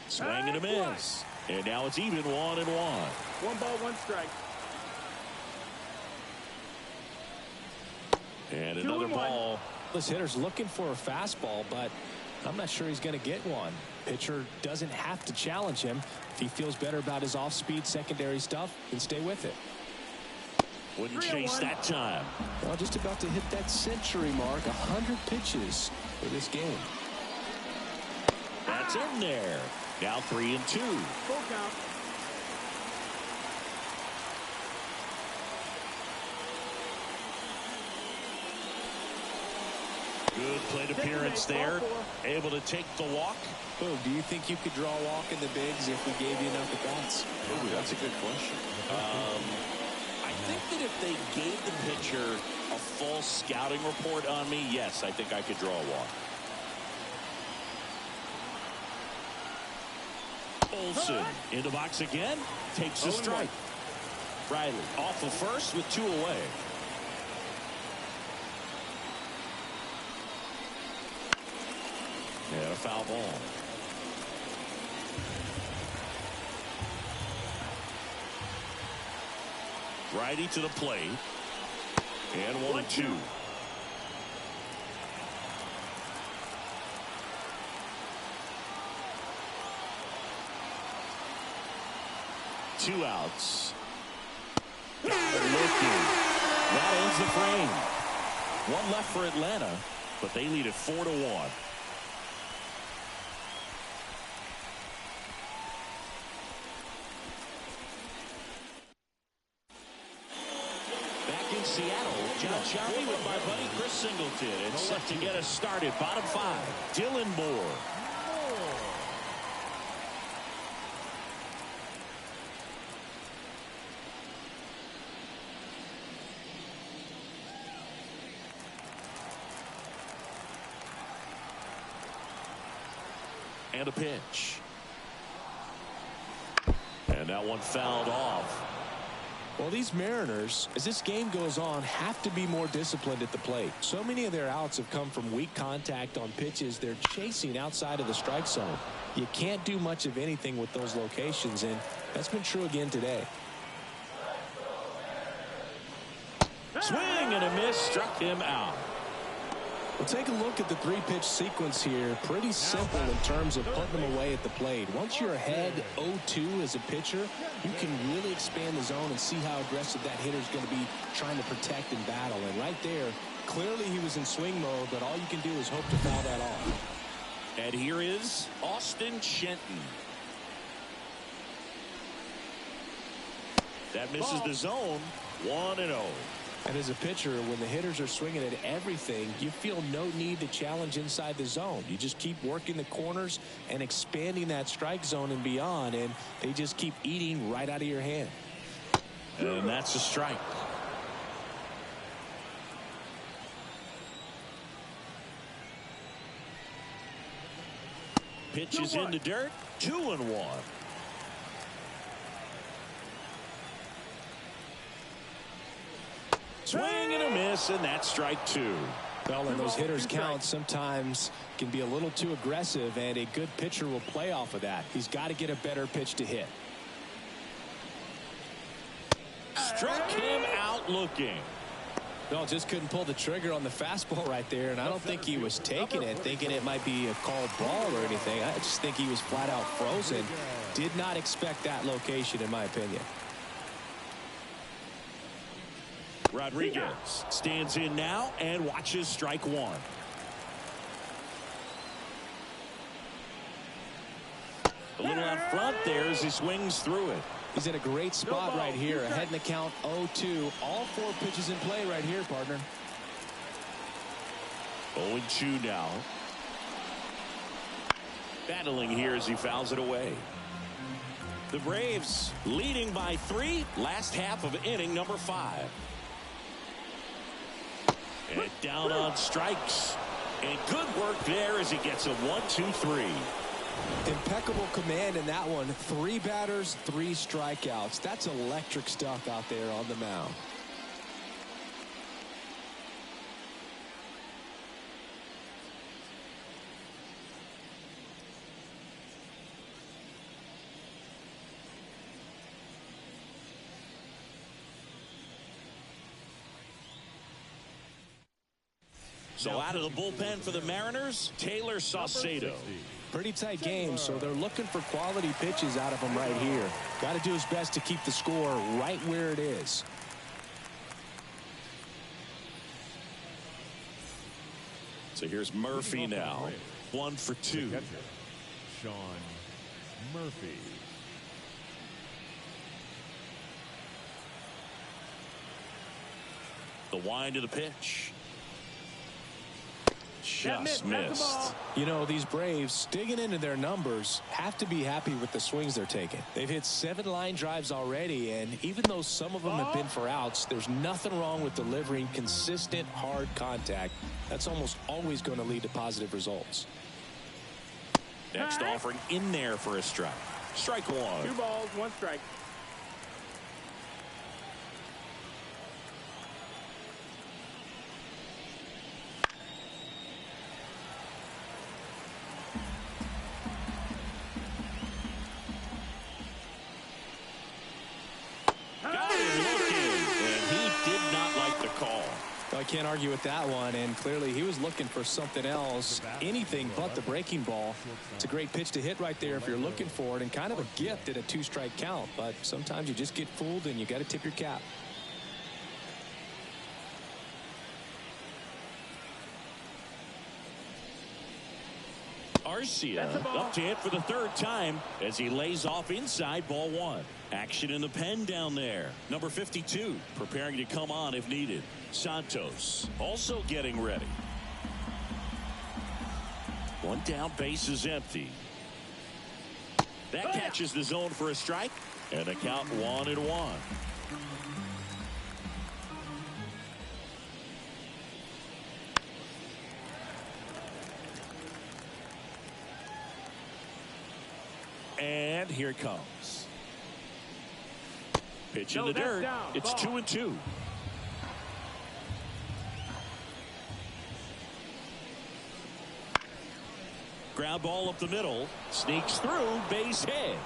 Swing and a miss. And now it's even 1 and 1. 1 ball, 1 strike. And another ball. This hitter's looking for a fastball, but I'm not sure he's going to get one. Pitcher doesn't have to challenge him. If he feels better about his off-speed secondary stuff, then stay with it. Wouldn't chase that time. Well, just about to hit that century mark. 100 pitches for this game. That's in there. Now 3 and 2. Full count. Good plate appearance there. Able to take the walk. Oh, do you think you could draw a walk in the bigs if we gave you enough at bats? Ooh, that's a good question. I think that if they gave the pitcher a full scouting report on me, yes, I think I could draw a walk. Olsen in the box again. Takes a strike. Riley off of first with 2 away. And a foul ball. Righty to the plate. And 1-2. Two outs. Got it looking. That ends the frame. One left for Atlanta, but they lead it 4-1. Back in Seattle, John Sharpie with my buddy Chris Singleton. And set to get us started. Bottom 5, Dylan Moore. And a pitch. And that one fouled off. Well, these Mariners, as this game goes on, have to be more disciplined at the plate. So many of their outs have come from weak contact on pitches they're chasing outside of the strike zone. You can't do much of anything with those locations, and that's been true again today. Swing and a miss, struck him out. Well, take a look at the 3-pitch sequence here. Pretty simple in terms of putting them away at the plate. Once you're ahead 0-2 as a pitcher, you can really expand the zone and see how aggressive that hitter's going to be trying to protect and battle. And right there, clearly he was in swing mode, but all you can do is hope to foul that off. And here is Austin Shenton. That misses the zone. 1-0. And as a pitcher, when the hitters are swinging at everything, you feel no need to challenge inside the zone. You just keep working the corners and expanding that strike zone and beyond, and they just keep eating right out of your hand. And that's a strike. Pitch is in the dirt. 2-1. Swing and a miss, and that's strike 2. Well, and those hitters count sometimes can be a little too aggressive, and a good pitcher will play off of that. He's got to get a better pitch to hit. Struck him out looking. No, just couldn't pull the trigger on the fastball right there, and I don't think he was taking it, thinking it might be a called ball or anything. I just think he was flat out frozen. Did not expect that location, in my opinion. Rodriguez stands in now and watches strike 1. A little out front there as he swings through it. He's in a great spot right here. Ahead in the count 0-2. All 4 pitches in play right here, partner. 0-2 now. Battling here as he fouls it away. The Braves leading by 3. Last half of inning number 5. And down on strikes. And good work there as he gets a 1-2-3. Impeccable command in that one. 3 batters, 3 strikeouts. That's electric stuff out there on the mound. So out of the bullpen for the Mariners, Taylor Saucedo. Pretty tight game, so they're looking for quality pitches out of him right here. Got to do his best to keep the score right where it is. So here's Murphy now. 1 for 2. Sean Murphy. The wind of the pitch. Just missed. You know, these Braves, digging into their numbers, have to be happy with the swings they're taking. They've hit 7 line drives already, and even though some of them have been for outs, there's nothing wrong with delivering consistent, hard contact. That's almost always going to lead to positive results. Next offering in there for a strike. Strike 1. 2 balls, 1 strike. I can't argue with that one, and clearly he was looking for something else, anything but the breaking ball. It's a great pitch to hit right there if you're looking for it, and kind of a gift at a 2-strike count, but sometimes you just get fooled and you got to tip your cap. Arcia up to hit for the 3rd time as he lays off inside, ball 1. Action in the pen down there. Number 52 preparing to come on if needed. Santos also getting ready. 1 down, base is empty. That catches the zone for a strike, and a count 1-1. And here it comes. Pitch in the dirt. It's 2-2. Ground ball up the middle. Sneaks through. Base hit.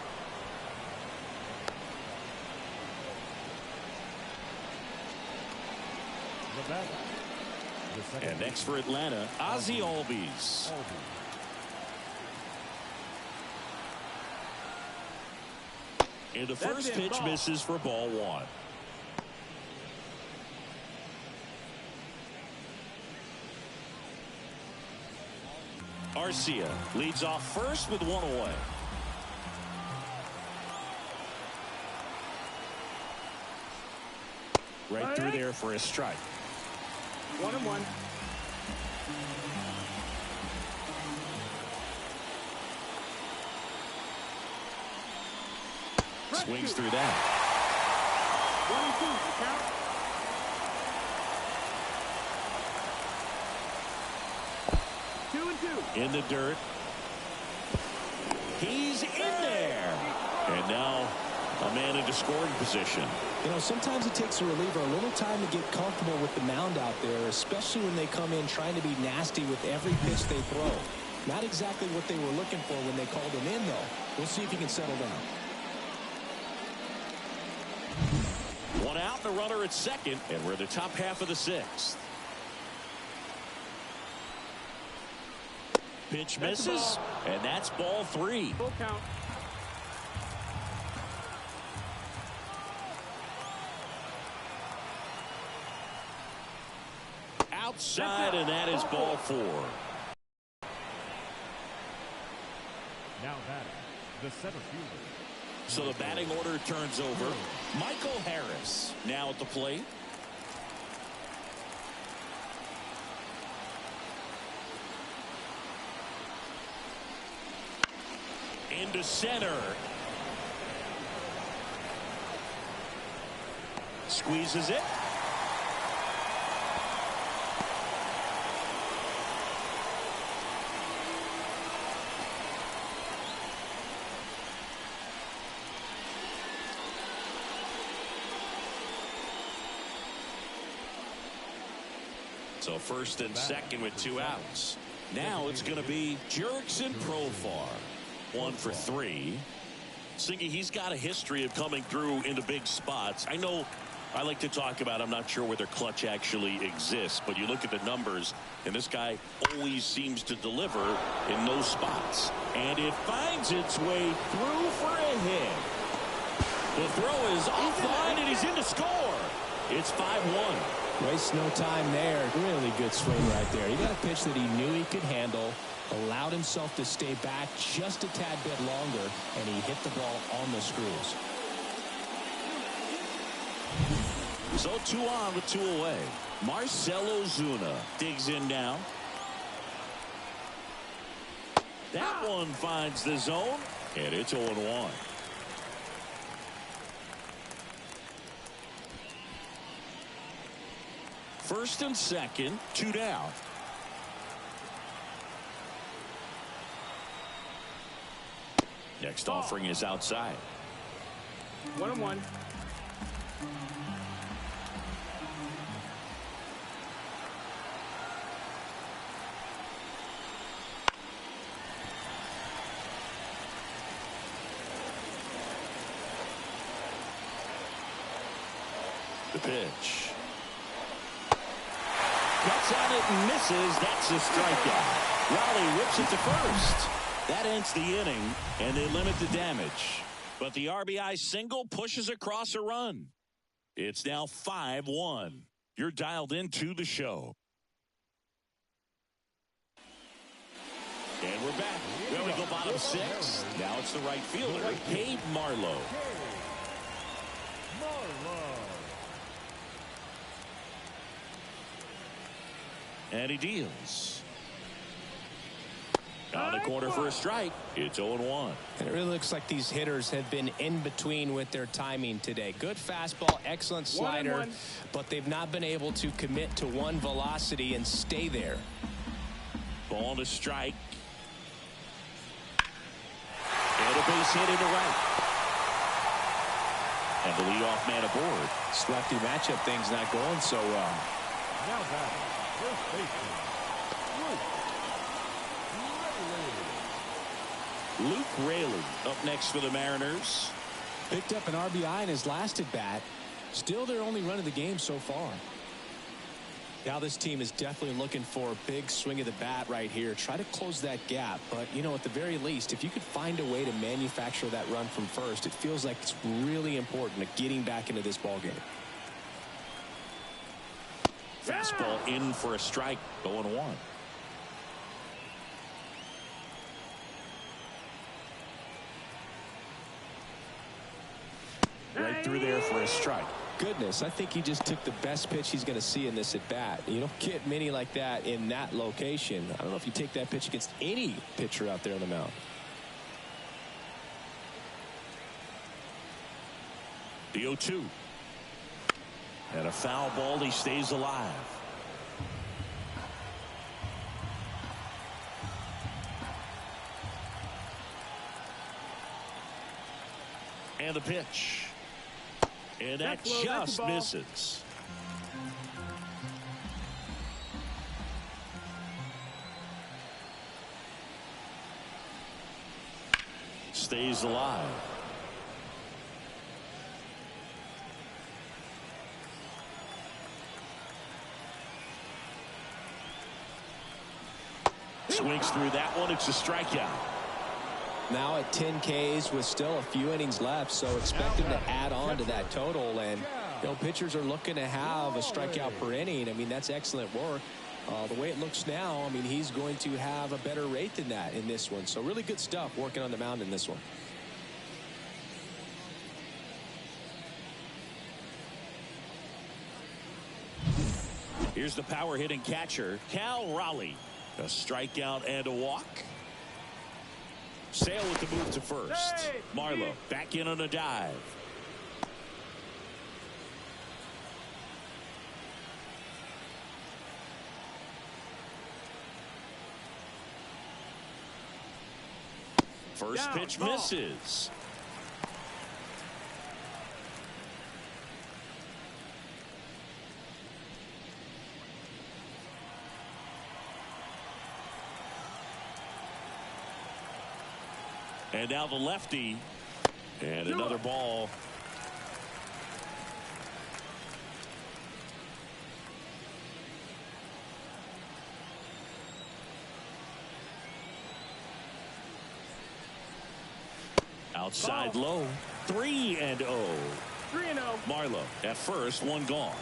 And next for Atlanta, Ozzie Albies. And the first pitch misses for ball 1. Arcia leads off first with 1 away. Right through there for a strike. 1-1. Swings through that. 1-2 count. 2-2. In the dirt. He's in there. And now a man into scoring position. You know, sometimes it takes a reliever a little time to get comfortable with the mound out there, especially when they come in trying to be nasty with every pitch they throw. Not exactly what they were looking for when they called him in, though. We'll see if he can settle down. 1 out, the runner at second, and we're in the top half of the 6th. Pitch misses, and that's ball 3. Full count. Outside, and that is ball 4. Now batting, the center fielder. So the batting order turns over. Michael Harris now at the plate. Into center. Squeezes it. So first and second with 2 outs. Now it's going to be Jurickson Profar. 1 for 3. Singy, he's got a history of coming through into big spots. I know I like to talk about, I'm not sure whether clutch actually exists, but you look at the numbers, and this guy always seems to deliver in those spots. And it finds its way through for a hit. The throw is offline, and he's in to score. It's 5-1. Wastes no time there. Really good swing right there. He got a pitch that he knew he could handle, allowed himself to stay back just a tad bit longer, and he hit the ball on the screws. So 2 on with 2 away. Marcell Ozuna digs in now. That one finds the zone, and it's 0-1. First and second, 2 down. Next offering is outside. 1-1. The pitch. Cuts on it and misses. That's a strikeout. Raleigh whips it to first. That ends the inning, and they limit the damage. But the RBI single pushes across a run. It's now 5-1. You're dialed into the show. And we're back. Well, we go bottom 6. Now it's the right fielder, Cade Marlowe. And he deals. On the corner for a strike. It's 0-1. And it really looks like these hitters have been in between with their timing today. Good fastball, excellent slider, but they've not been able to commit to one velocity and stay there. Ball to strike. And a base hit into right. And the leadoff man aboard. Lefty matchup things not going so well. Now batting, first baseman, Luke Raley up next for the Mariners. Picked up an RBI in his last at bat. Still their only run of the game so far. Now this team is definitely looking for a big swing of the bat right here. Try to close that gap. But, you know, at the very least, if you could find a way to manufacture that run from first, it feels like it's really important to getting back into this ball game. Fastball in for a strike. 0-1. Right through there for a strike. Goodness, I think he just took the best pitch he's going to see in this at bat. You don't get many like that in that location. I don't know if you take that pitch against any pitcher out there on the mound. The 0-2. And a foul ball. He stays alive. And the pitch. And that just misses. Stays alive. Swings through that one. It's a strikeout. Now at 10 Ks with still a few innings left, so expect him to add on to that total. And, you know, pitchers are looking to have a strikeout per inning. I mean, that's excellent work. The way it looks now, I mean, he's going to have a better rate than that in this one. So really good stuff working on the mound in this one. Here's the power hitting catcher, Cal Raleigh. A strikeout and a walk. Sale with the move to first. Marlowe back in on a dive. First pitch misses. And now the lefty. And another ball. Outside low. 3-0. 3-0. Marlowe at first, one gone.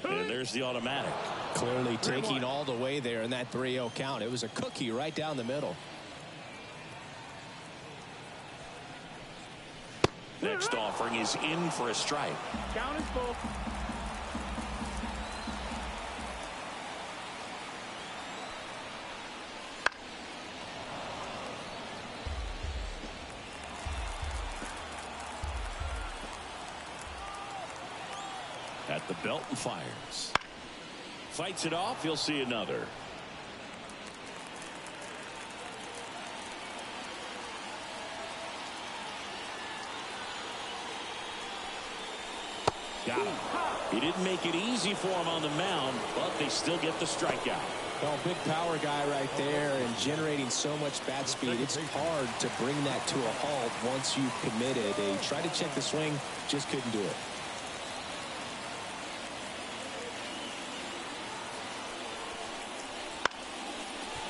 And there's the automatic. Clearly taking all the way there in that 3-0 count. It was a cookie right down the middle. Next offering is in for a strike. Count is full. The belt and fires. Fights it off. He'll see another. Got him. He didn't make it easy for him on the mound, but they still get the strikeout. Well, big power guy right there and generating so much bat speed. It's hard to bring that to a halt once you've committed. They tried to check the swing, just couldn't do it.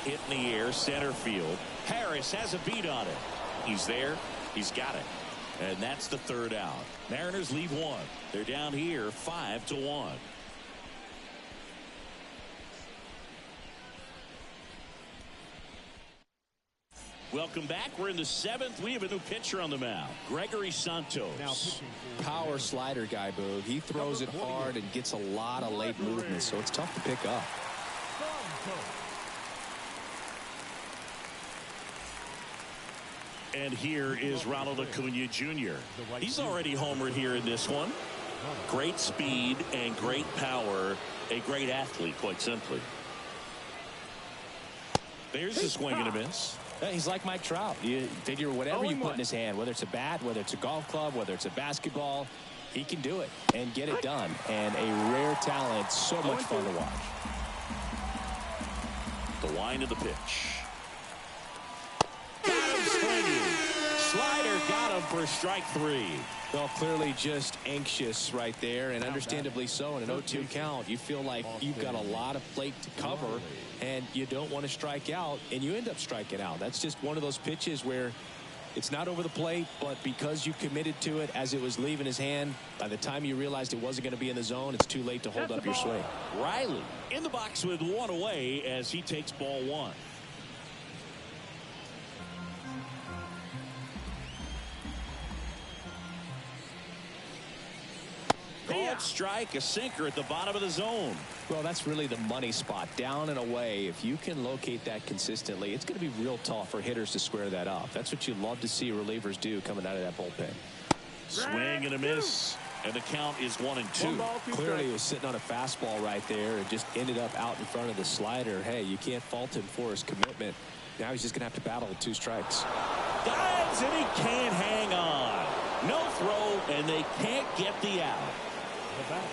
Hit in the air, center field. Harris has a beat on it. He's there. He's got it. And that's the third out. Mariners leave one. They're down here 5-1. Welcome back. We're in the seventh. We have a new pitcher on the mound. Gregory Santos. Power slider guy, Boog. He throws it hard and gets a lot of late movement, so it's tough to pick up. And here is Ronald Acuna Jr. He's already homered here in this one. Great speed and great power. A great athlete, quite simply. There's a swing and a miss. He's like Mike Trout. You figure whatever you put in his hand, whether it's a bat, whether it's a golf club, whether it's a basketball, he can do it and get it done. And a rare talent, so much fun to watch. The wind of the pitch. Got him swinging. Slider got him for strike three. Well, clearly just anxious right there, and understandably so. In an 0-2 count, you feel like you've got a lot of plate to cover, and you don't want to strike out, and you end up striking out. That's just one of those pitches where it's not over the plate, but because you committed to it as it was leaving his hand, by the time you realized it wasn't going to be in the zone, it's too late to hold up your swing. Riley in the box with one away as he takes ball one. Called strike, a sinker at the bottom of the zone. Well, that's really the money spot, down and away. If you can locate that consistently, it's going to be real tough for hitters to square that up. That's what you love to see relievers do coming out of that bullpen. Swing and a miss, and the count is 1-2. Clearly he was sitting on a fastball right there and just ended up out in front of the slider. Hey, you can't fault him for his commitment. Now he's just going to have to battle with 2 strikes. Dives, and he can't hang on. No throw, and they can't get the out. The batter,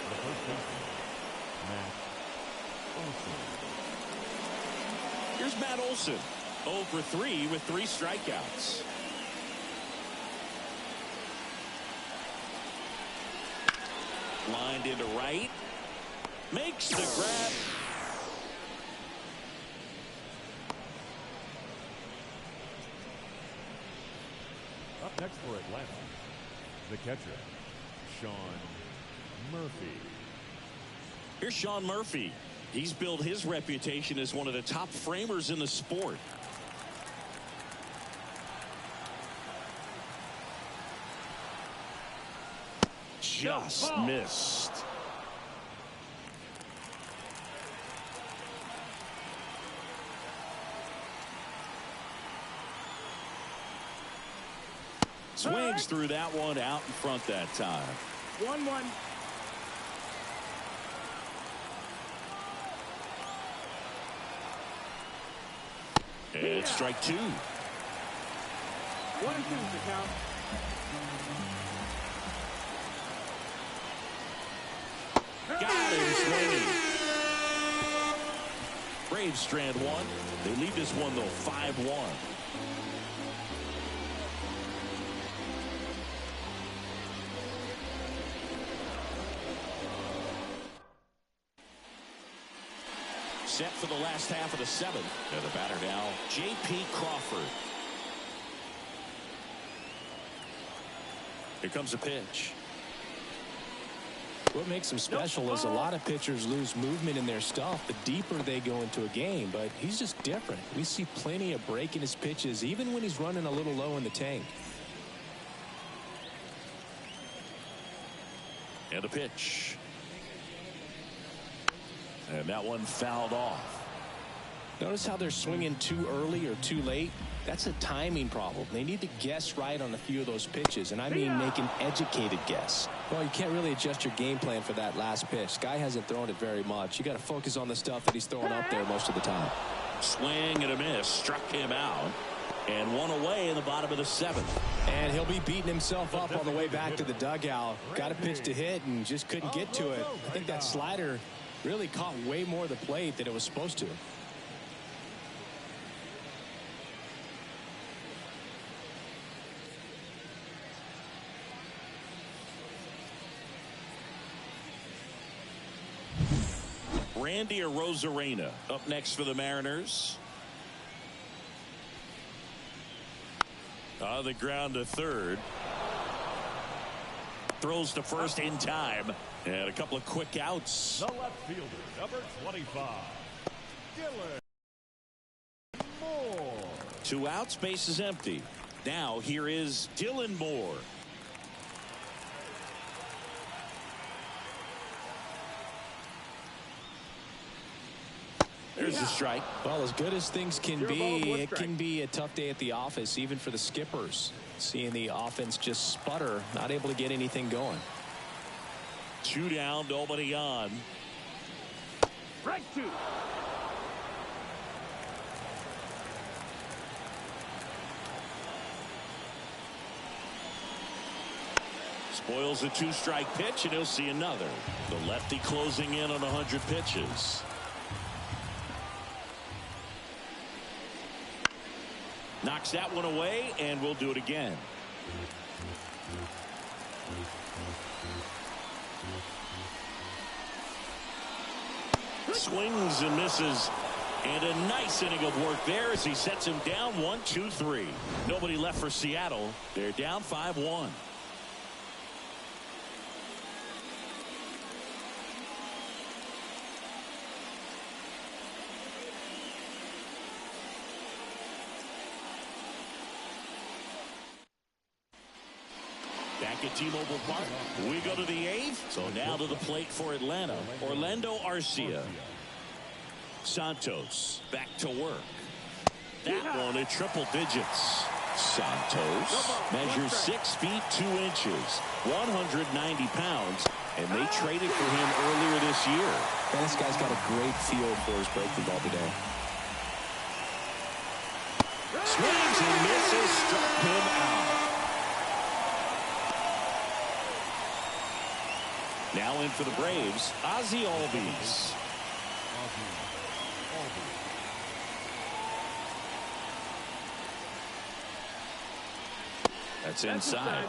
the first baseman, Matt Olson. Here's Matt Olson, 0 for 3 with 3 strikeouts. Lined into right, makes the grab. Up next for Atlanta, the catcher, Sean Murphy. Here's Sean Murphy. He's built his reputation as one of the top framers in the sport. Just missed. Swings through that one out in front that time. 1-1. And strike 2. 1-2 is the count. Got him swinging. Braves strand 1. They lead this one though 5-1. Set for the last half of the 7th. And the batter now, J.P. Crawford. Here comes a pitch. What makes him special is a lot of pitchers lose movement in their stuff the deeper they go into a game, but he's just different. We see plenty of break in his pitches even when he's running a little low in the tank. And a pitch. And that one fouled off. Notice how they're swinging too early or too late. That's a timing problem. They need to guess right on a few of those pitches, and I mean make an educated guess. Well, you can't really adjust your game plan for that last pitch. Guy hasn't thrown it very much. You got to focus on the stuff that he's throwing up there most of the time. Swing and a miss. Struck him out. And one away in the bottom of the 7th. And he'll be beating himself up on the way back to the dugout. Got a pitch to hit and just couldn't get to it. I think that slider really caught way more of the plate than it was supposed to. Randy Arozarena up next for the Mariners. On the ground to third. Throws to first in time. And a couple of quick outs. The left fielder, number 25, Dylan Moore. 2 outs, base is empty. Now here is Dylan Moore. There's the strike. Well, as good as things can be, it can be a tough day at the office, even for the skippers. Seeing the offense just sputter, not able to get anything going. 2 down, nobody on. Strike 2. Spoils a 2-strike pitch, and he'll see another. The lefty closing in on 100 pitches. Knocks that one away, and we'll do it again. Swings and misses. And a nice inning of work there as he sets him down 1-2-3. Nobody left for Seattle. They're down 5-1. Back at T-Mobile Park, we go to the 8th. So now to the plate for Atlanta, Orlando Arcia. Santos back to work. That one at triple digits. Santos measures 6 feet 2 inches, 190 pounds, and they traded for him earlier this year. And this guy's got a great feel for his breaking ball today. Swings and misses, struck him out. Now in for the Braves, Ozzie Albies. That's inside.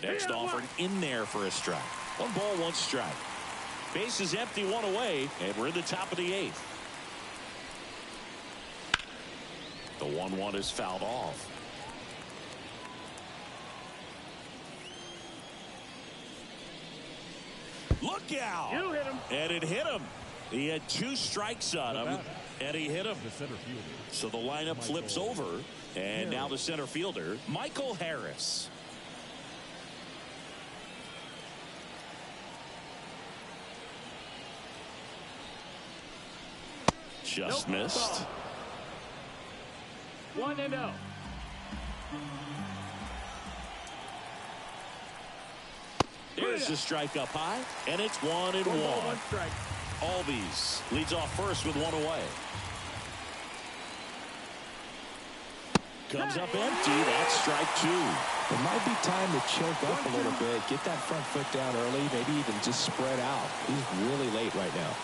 Next offered in there for a strike. 1 ball, 1 strike. Base is empty, 1 away, and we're in the top of the 8th. The 1-1 is fouled off. Look out! You hit him. And it hit him. He had 2 strikes on him, and he hit him. The center fielder. So the lineup flips over, and now the center fielder, Michael Harris. Just missed. 1-0. There's the strike up high, and it's 1-1. 1 ball, 1 strike. Albies leads off first with 1 away. Comes up empty. That's strike 2. It might be time to choke up a little bit, get that front foot down early, maybe even just spread out. He's really late right now.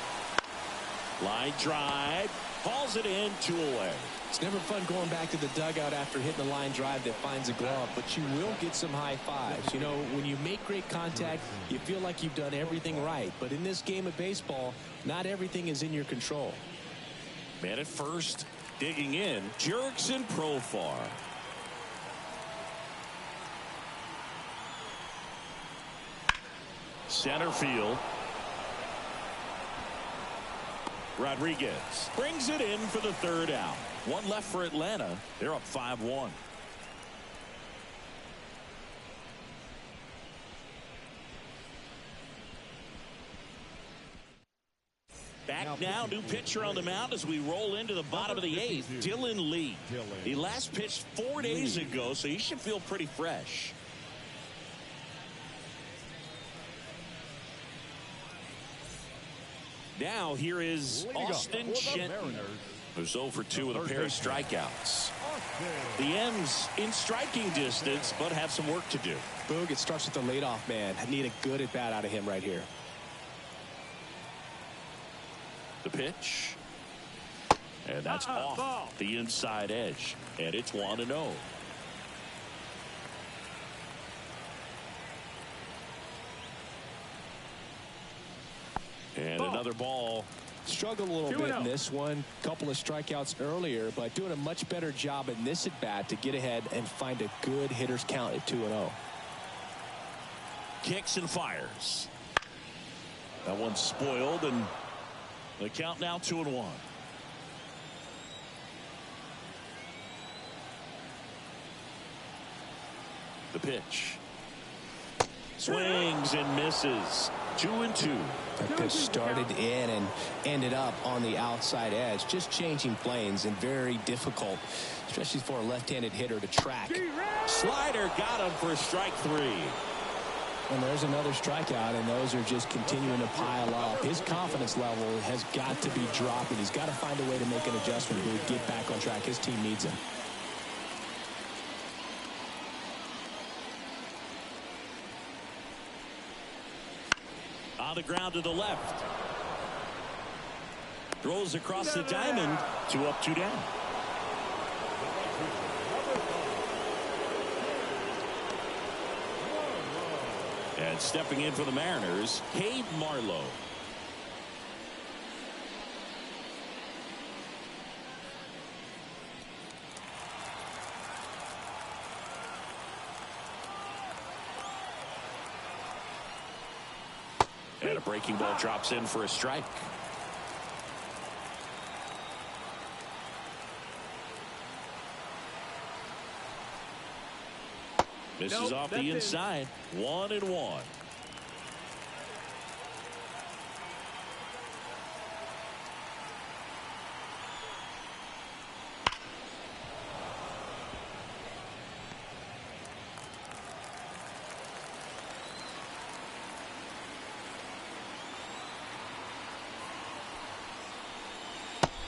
Line drive, hauls it in, 2 away. It's never fun going back to the dugout after hitting a line drive that finds a glove, but you will get some high fives. You know, when you make great contact, you feel like you've done everything right. But in this game of baseball, not everything is in your control. Man at first, digging in, Jurickson Profar. Center field. Rodriguez brings it in for the 3rd out. 1 left for Atlanta. They're up 5-1. Back now. New pitcher on the mound as we roll into the bottom of the 8th. Dylan Lee. He last pitched 4 days ago, so he should feel pretty fresh. Now here is Austin Shenton, who's 0 for 2 with a pair of strikeouts. The M's in striking distance, but have some work to do. Boog, it starts with the leadoff man. I need a good at bat out of him right here. The pitch. And that's off the inside edge. And it's 1-0. And another ball. Struggled a little bit in this one. Couple of strikeouts earlier, but doing a much better job in this at bat to get ahead and find a good hitter's count at 2-0. Kicks and fires. That one's spoiled, and the count now 2-1. The pitch. Swings and misses. 2-2. That pitch started in and ended up on the outside edge. Just changing planes and very difficult, especially for a left-handed hitter to track. Slider got him for strike 3. And there's another strikeout, and those are just continuing to pile up. His confidence level has got to be dropping. He's got to find a way to make an adjustment to get back on track. His team needs him. On the ground to the left. Throws across the diamond. 2 up, 2 down. And stepping in for the Mariners, Cade Marlowe. And a breaking ball drops in for a strike. Misses off the inside. 1-1.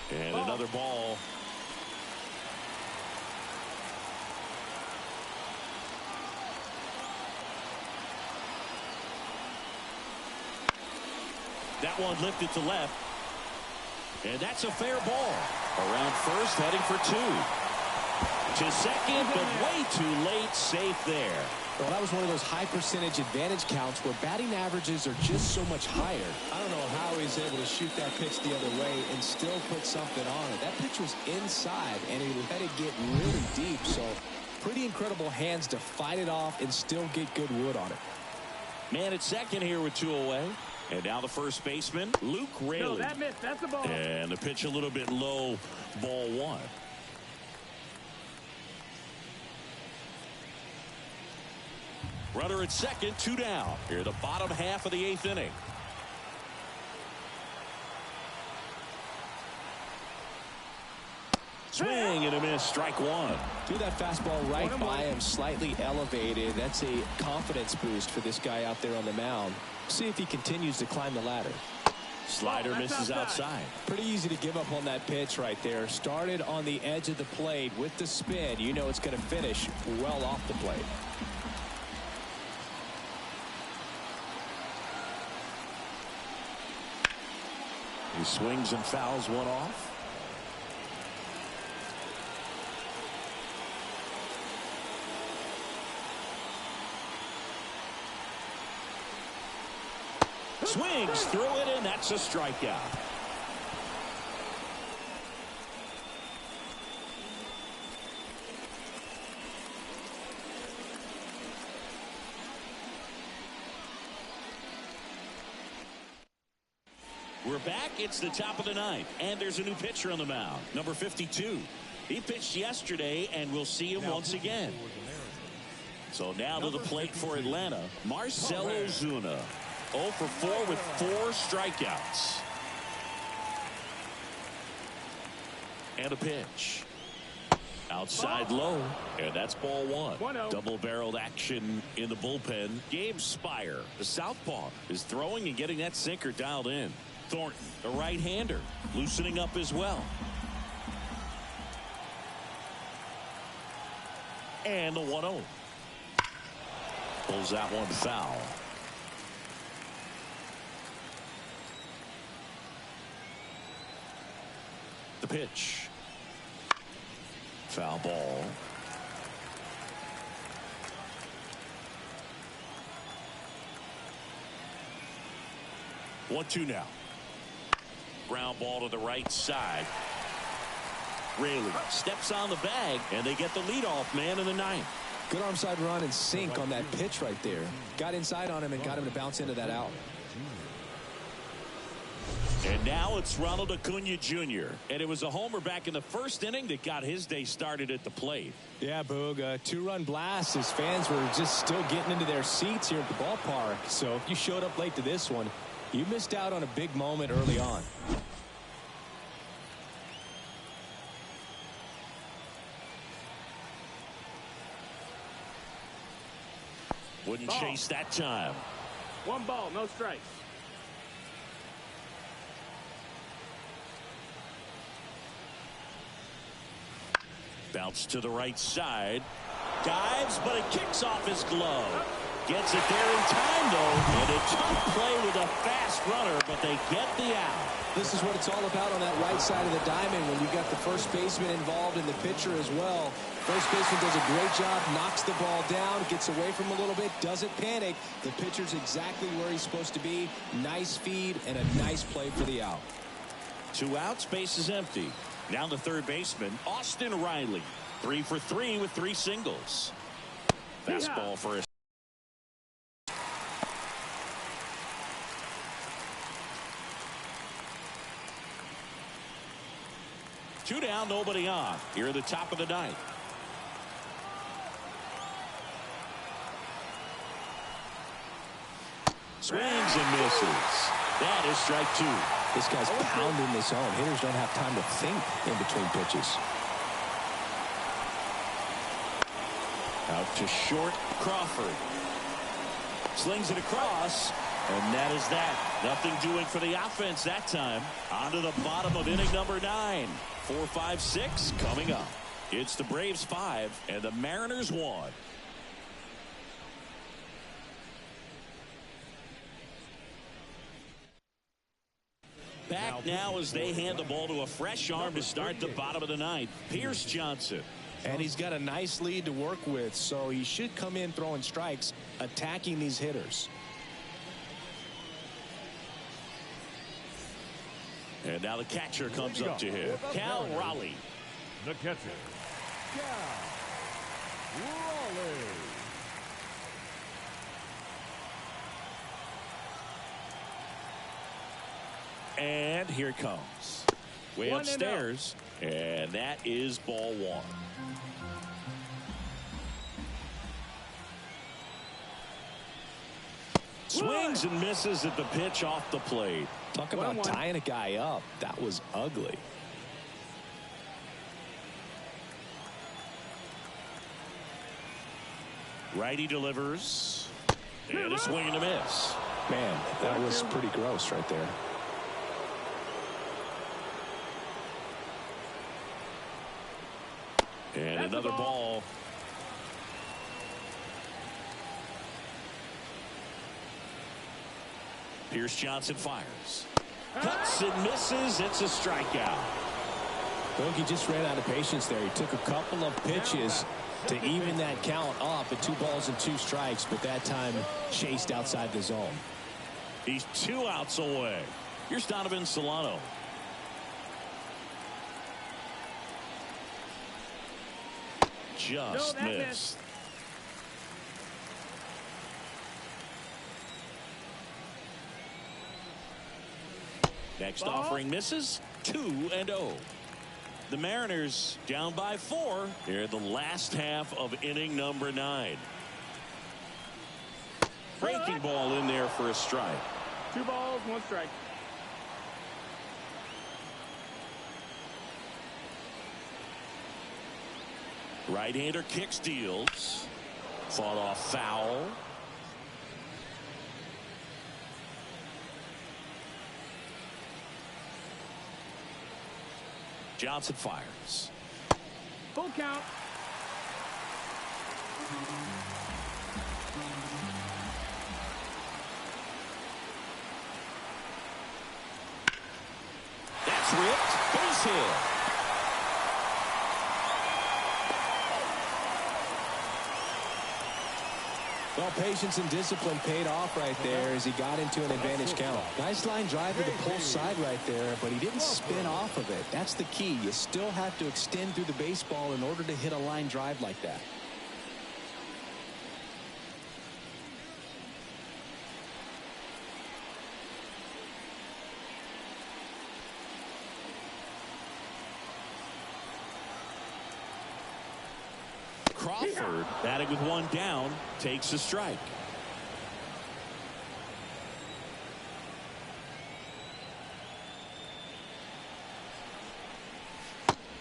And another ball. That one lifted to left. And that's a fair ball. Around first, heading for 2. To second, but way too late. Safe there. Well, that was one of those high percentage advantage counts where batting averages are just so much higher. I don't know how he's able to shoot that pitch the other way and still put something on it. That pitch was inside, and he let it get really deep. So pretty incredible hands to fight it off and still get good wood on it. Man at second here with 2 away. And now the first baseman, Luke Raley. No, that missed. That's a ball. And the pitch a little bit low, ball 1. Runner at second, 2 down. Here the bottom half of the 8th inning. Swing and a miss, strike 1. Threw that fastball right by him, slightly elevated. That's a confidence boost for this guy out there on the mound. See if he continues to climb the ladder. Slider misses outside. Pretty easy to give up on that pitch right there. Started on the edge of the plate with the spin. You know it's going to finish well off the plate. He swings and fouls one off. Swings through it, and that's a strikeout. We're back. It's the top of the 9th, and there's a new pitcher on the mound, number 52. He pitched yesterday, and we'll see him once again. So now to the plate for Atlanta, Marcell Ozuna. 0 for 4 with 4 strikeouts. And a pitch. Outside low. And that's ball one. 1-0. Double-barreled action in the bullpen. Gabe Spire, the southpaw, is throwing and getting that sinker dialed in. Thornton, the right-hander, loosening up as well. And the 1-0. Pulls that one foul. The pitch. Foul ball. One, two now. Ground ball to the right side. Raley steps on the bag, and they get the leadoff man in the ninth. Good arm side run and sink on that pitch right there. Got inside on him and got him to bounce into that out. And now it's Ronald Acuna Jr. And it was a homer back in the first inning that got his day started at the plate. Yeah, Boog, a two-run blast. His fans were just still getting into their seats here at the ballpark. So if you showed up late to this one, you missed out on a big moment early on. Wouldn't Ball. chase that time. 1 ball, no strikes. Bounce to the right side. Dives, but it kicks off his glove. Gets it there in time, though. And a tough play with a fast runner, but they get the out. This is what it's all about on that right side of the diamond when you got the first baseman involved and the pitcher as well. First baseman does a great job, knocks the ball down, gets away from him a little bit, doesn't panic. The pitcher's exactly where he's supposed to be. Nice feed and a nice play for the out. 2 outs, base is empty. Now the third baseman, Austin Riley. 3 for 3 with 3 singles. Fastball for a two down, nobody on. Here at the top of the ninth. Swings and misses. That is strike 2. This guy's pounding the zone. Hitters don't have time to think in between pitches. Out to short, Crawford. Slings it across, and that is that. Nothing doing for the offense that time. On to the bottom of inning number 9. 4, 5, 6 coming up. It's the Braves 5 and the Mariners 1. Back now as they hand the ball to a fresh arm to start the bottom of the ninth. Pierce Johnson. And he's got a nice lead to work with, so he should come in throwing strikes, attacking these hitters. And now the catcher comes up to him. Cal Raleigh. The catcher, Cal Raleigh. And here it comes. Way 1-0. upstairs. And that is ball 1. Swings and misses at the pitch off the plate. Talk about 1-1. tying a guy up. That was ugly. Righty delivers. And a swing and a miss. Man, that was pretty gross right there. And That's another the ball. ball. Pierce Johnson fires. Cuts and misses. It's a strikeout. Bogey just ran out of patience there. He took a couple of pitches to even that count up at 2 balls and 2 strikes, but that time chased outside the zone. He's 2 outs away. Here's Donovan Solano. Just missed. Next Ball. offering misses. 2-0. The Mariners down by 4 here in the last half of inning number 9. Breaking ball in there for a strike. 2 balls, 1 strike. Right-hander kicks, deals. Fought off foul. Johnson fires. Full count. That's ripped. Base hit. Well, patience and discipline paid off right there as he got into an advantage count. Nice line drive to the pull side right there, but he didn't spin off of it. That's the key. You still have to extend through the baseball in order to hit a line drive like that. Crawford, batting with one down, takes a strike.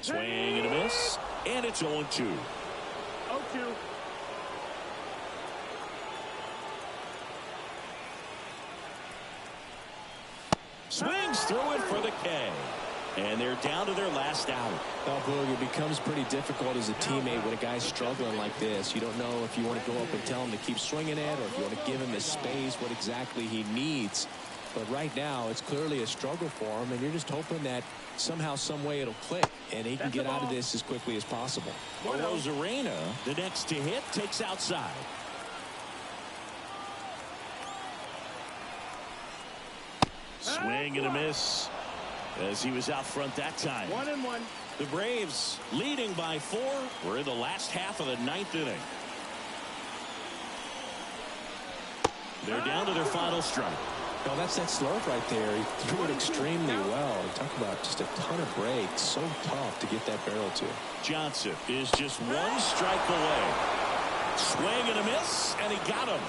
Swing and a miss, and it's 0-2. 0-2. Swings through it for the K. And they're down to their last out. Well, Boog, it becomes pretty difficult as a teammate when a guy's struggling like this. You don't know if you want to go up and tell him to keep swinging it or if you want to give him the space, what exactly he needs. But right now, it's clearly a struggle for him, and you're just hoping that somehow, some way it'll click, and he can get out of this as quickly as possible. Rosarena, the next to hit, takes outside. Swing and a miss as he was out front that time. 1-1. The Braves leading by 4. We're in the last half of the 9th inning. They're down to their final strike. Well, that's that slurve right there. He threw it extremely well. Talk about just a ton of breaks. So tough to get that barrel to. Johnson is just 1 strike away. Swing and a miss, and he got him.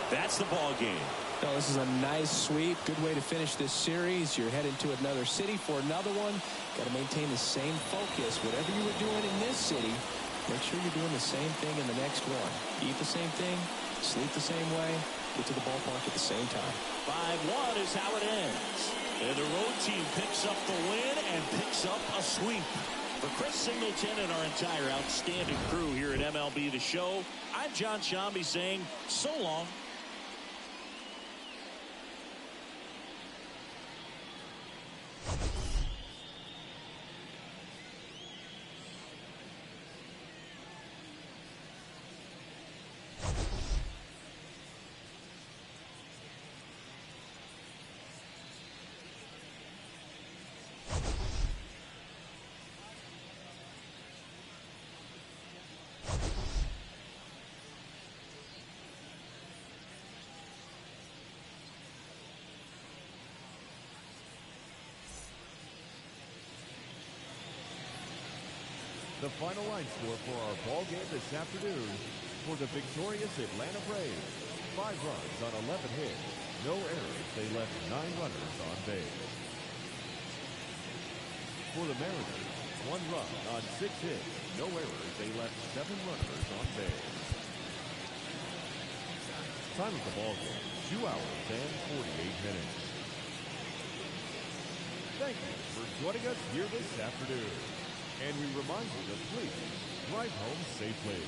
That's the ball game. No, this is a nice sweep. Good way to finish this series. You're heading to another city for another one. Got to maintain the same focus. Whatever you were doing in this city, make sure you're doing the same thing in the next one. Eat the same thing, sleep the same way, get to the ballpark at the same time. 5-1 is how it ends. And the road team picks up the win and picks up a sweep. For Chris Singleton and our entire outstanding crew here at MLB The Show, I'm John Sciambi saying so long. The final line score for our ball game this afternoon for the victorious Atlanta Braves. 5 runs on 11 hits. No errors. They left 9 runners on base. For the Mariners, 1 run on 6 hits. No errors. They left 7 runners on base. Time of the ball game, 2 hours and 48 minutes. Thank you for joining us here this afternoon. And we remind you to please drive home safely.